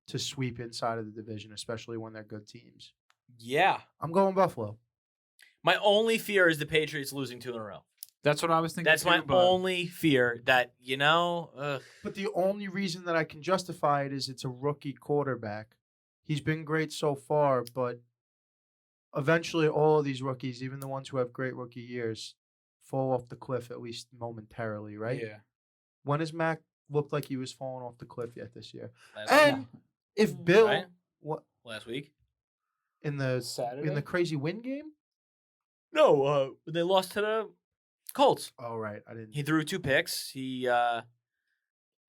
to sweep inside of the division, especially when they're good teams. Yeah. I'm going Buffalo. My only fear is the Patriots losing 2 in a row. That's what I was thinking. That's my only fear. That, But the only reason that I can justify it is it's a rookie quarterback. He's been great so far, but eventually all of these rookies, even the ones who have great rookie years, fall off the cliff at least momentarily, right? Yeah. When has Mac looked like he was falling off the cliff yet this year? Last If Bill Right? what last week? in the Saturday? crazy win game? No, they lost to the Colts. Oh right, I didn't. He threw 2 picks. He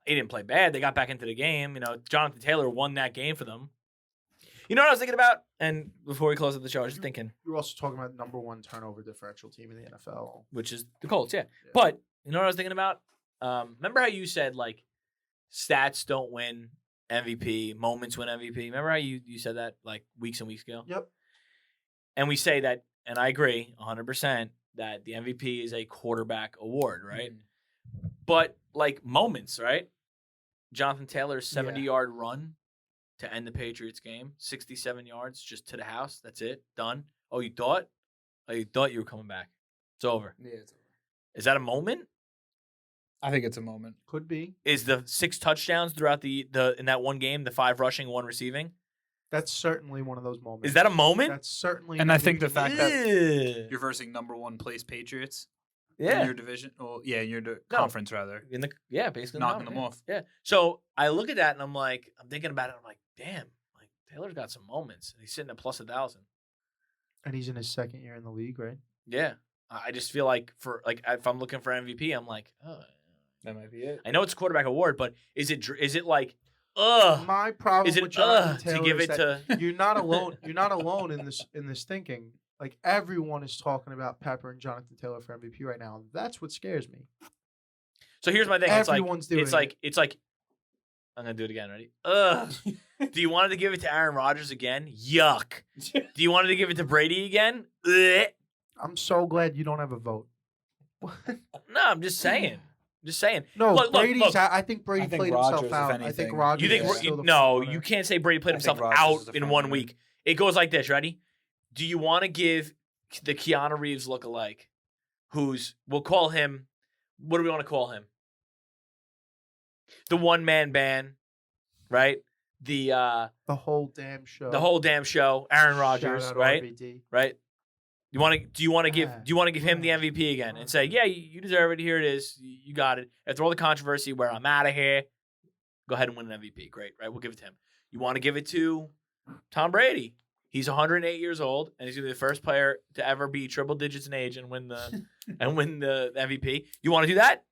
didn't play bad. They got back into the game. Jonathan Taylor won that game for them. You know what I was thinking about? And before we close up the show, I was just thinking, You're also talking about number 1 turnover differential team in the NFL. which is the Colts, yeah. But you know what I was thinking about? Remember how you said like stats don't win MVP, moments win MVP? Remember how you said that like weeks and weeks ago? Yep. And we say that, and I agree 100% that the MVP is a quarterback award, right? But like moments, right? Jonathan Taylor's 70-yard run to end the Patriots game, 67 yards just to the house. That's it. Done. Oh, you thought? You were coming back. It's over. Yeah, it's over. Is that a moment? I think it's a moment. Could be. Is the 6 touchdowns throughout the in that one game, the 5 rushing, 1 receiving? That's certainly one of those moments. Is that a moment? That's certainly. And I think the fact that Yeah. you're versing number 1 place Patriots Yeah. in your division. Well, yeah, in your conference rather. Basically Knocking them off. Yeah. So I look at that and I'm thinking about it. I'm like, damn, like Taylor's got some moments. He's sitting at plus 1,000. And he's in his 2nd year in the league, right? Yeah. I just feel like if I'm looking for MVP, I'm like, oh, That might be it. I know it's a quarterback award, but is it like, ugh? My problem Is it with Jonathan to Taylor give is it that to? you're not alone. You're not alone in this thinking. Like everyone is talking about Pepper and Jonathan Taylor for MVP right now. That's what scares me. So here's my thing. Everyone's doing it's like. I'm gonna do it again. Ready? Ugh. Do you want to give it to Aaron Rodgers again? Yuck. Do you want to give it to Brady again? Ugh. I'm so glad you don't have a vote. No, I'm just saying. No, Look, Brady's. I think Brady I think played Rodgers, himself if out. I anything. think Rodgers. You think? is still the No, front runner. you can't say Brady played I think himself Rodgers is out the in front 1 runner. week. It goes like this. Ready? Do you want to give the Keanu Reeves lookalike, we'll call him? What do we want to call him? The one-man band, right? The whole damn show. the whole damn show. Aaron Rodgers, Shout out right? RVD. Right? Do you want to give him the MVP again and say, yeah, you deserve it. Here it is. You got it. After all the controversy where I'm out of here, go ahead and win an MVP. Great, right? We'll give it to him. You want to give it to Tom Brady? He's 108 years old, and he's going to be the first player to ever be triple digits in age and win the MVP. You want to do that?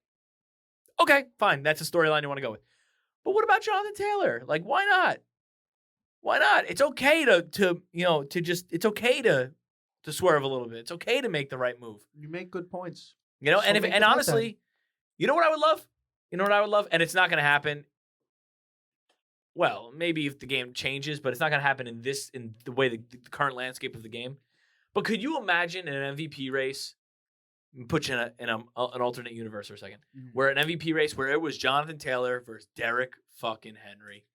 Okay, fine. That's a storyline you want to go with. But what about Jonathan Taylor? Like, why not? Why not? It's okay it's okay to swerve a little bit. It's okay to make the right move. You make good points. You know, So and make the bet honestly, you know what I would love? And it's not going to happen. Well, maybe if the game changes, but it's not going to happen in the way the current landscape of the game. But could you imagine an MVP race? Put you in an alternate universe for a second, where an MVP race where it was Jonathan Taylor versus Derrick fucking Henry,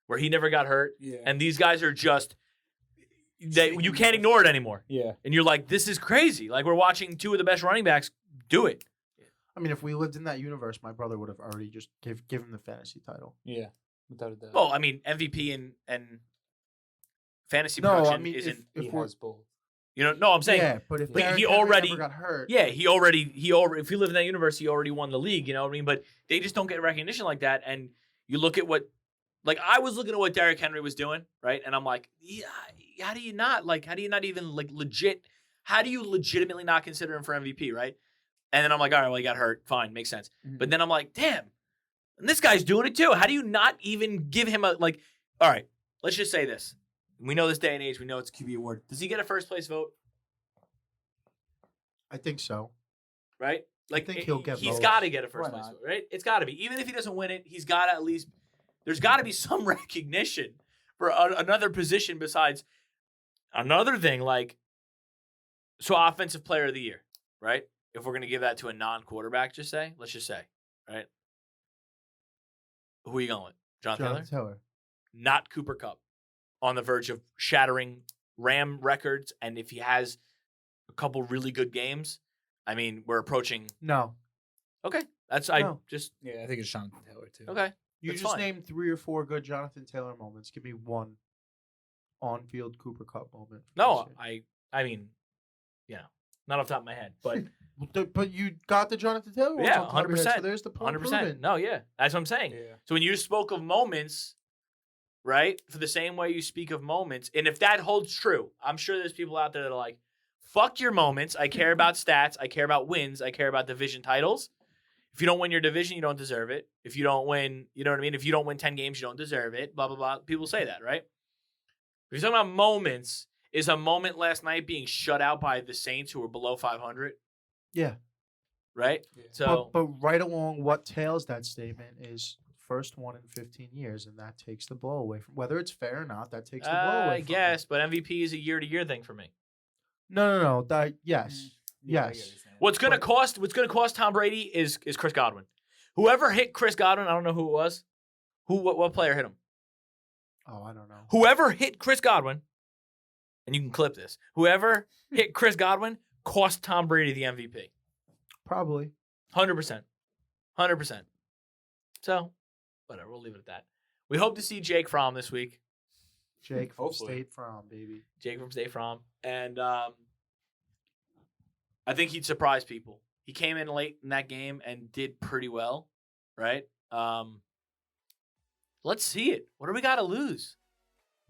where he never got hurt, and these guys are just you can't ignore it anymore. Yeah, and you're like, this is crazy. Like we're watching 2 of the best running backs do it. I mean, if we lived in that universe, my brother would have already just give him the fantasy title. yeah, without a doubt. Well, I mean, MVP and fantasy No, production I mean, isn't. if he has both. No, I'm saying. Yeah, but if But Derrick he Henry already- never got hurt. Yeah, he already. If you live in that universe, he already won the league. You know what I mean? But they just don't get recognition like that. And you look at what, like I was looking at what Derrick Henry was doing, right? And I'm like, yeah, how do you not even like legit? How do you legitimately not consider him for MVP, right? And then I'm like, all right, well, he got hurt. Fine, makes sense. Mhm. But then I'm like, damn, and this guy's doing it too. How do you not even give him a, like, all right, let's just say this. We know this day and age. We know it's a QB award. Does he get a first place vote? I think so. Right? Like, think he'll get he's votes. got to get a first Why place not? vote, right? It's got to be. Even if he doesn't win it, he's got to at least, there's got to be some recognition for another position besides another thing, like, so offensive player of the year, right? If we're going to give that to a non-quarterback, let's just say, right? Who are you going with? Jonathan Taylor? Not Cooper Kupp, on the verge of shattering Ram records. And if he has a couple really good games, I mean, we're approaching. No. Okay. That's, No. I think it's Jonathan Taylor too. okay. You That's just fine. named 3 or 4 good Jonathan Taylor moments. Give me one on-field Cooper Kupp moment. No, I mean, not off the top of my head, but But you got the Jonathan Taylor ones yeah, on top of your head, 100%. so there's the point 100%. proven. No, yeah. That's what I'm saying. Yeah. So when you spoke of moments, right, for the same way you speak of moments, and if that holds true, I'm sure there's people out there that are like, fuck your moments. I care about stats. I care about wins. I care about division titles. If you don't win your division, you don't deserve it. If you don't win, you know what I mean? If you don't win 10 games, you don't deserve it. Blah, blah, blah. People say that, right? If you're talking about moments, is a moment last night being shut out by the Saints who were below 500? Yeah. Right? Yeah. So, But right along what tails that statement is first one in 15 years, and that takes the blow away from whether it's fair or not. That takes the blow away. I from guess, but MVP is a year-to-year thing for me. No. That yes. I get Yes. what you're saying. What's gonna But- cost Tom Brady is Chris Godwin. Whoever hit Chris Godwin, I don't know who it was. What player hit him? Oh, I don't know. Whoever hit Chris Godwin, and you can clip this. Whoever hit Chris Godwin cost Tom Brady the MVP. Probably. 100%. 100%. So, whatever. We'll leave it at that. We hope to see Jake Fromm this week. Jake from Hopefully. State Farm, baby. Jake from State Farm. And I think he'd surprise people. He came in late in that game and did pretty well, right? Let's see it. What do we got to lose?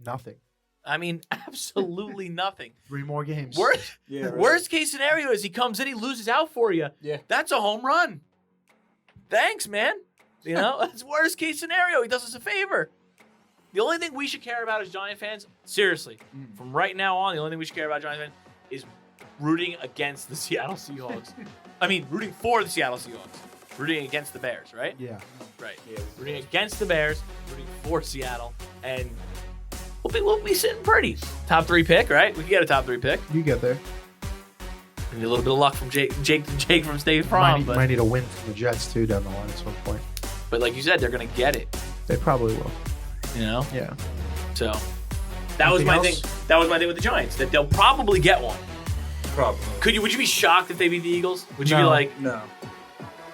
Nothing. I mean, absolutely nothing. 3 more games. Worst case scenario is he comes in, he loses out for you. Yeah. That's a home run. Thanks, man. You know, that's worst case scenario. He does us a favor. The only thing we should care about as Giant fans, seriously, from right now on, the only thing we should care about Giant fans is rooting against the Seattle Seahawks. I mean, rooting for the Seattle Seahawks. Rooting against the Bears, right? Yeah. Right. Yeah. Rooting against the Bears, rooting for Seattle, and we'll be sitting pretty. Top 3 pick, right? We can get a top 3 pick. You get there. We need a little bit of luck from Jake from State Farm, Might need a win from the Jets too down the line at some point. but like you said, they're gonna get it. They probably will. You know. Yeah. So that was Anything my else? thing. That was my thing with the Giants. That they'll probably get one. Probably. Would you be shocked if they beat the Eagles? Would you be No. like, No.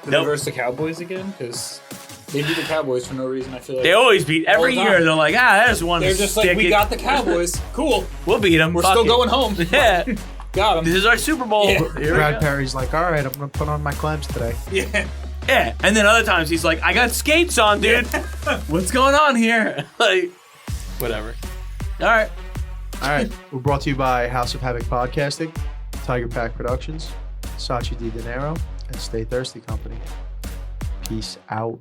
Did Nope. they verse the Cowboys again? Because they beat the Cowboys for no reason. I feel like they always beat every All the year? time. They're like, there's one. they're just like, we got the Cowboys. Cool. We'll beat them. We're still going home. Yeah. Got This them. is our Super Bowl. Yeah. Here we Brad go. Perry's like, all right, I'm going to put on my clams today. Yeah. Yeah. And then other times he's like, I got skates on, dude. What's going on here? Like, whatever. All right. All right. We're brought to you by House of Havoc Podcasting, Tiger Pack Productions, Sachi Di Dinero, and Stay Thirsty Company. Peace out.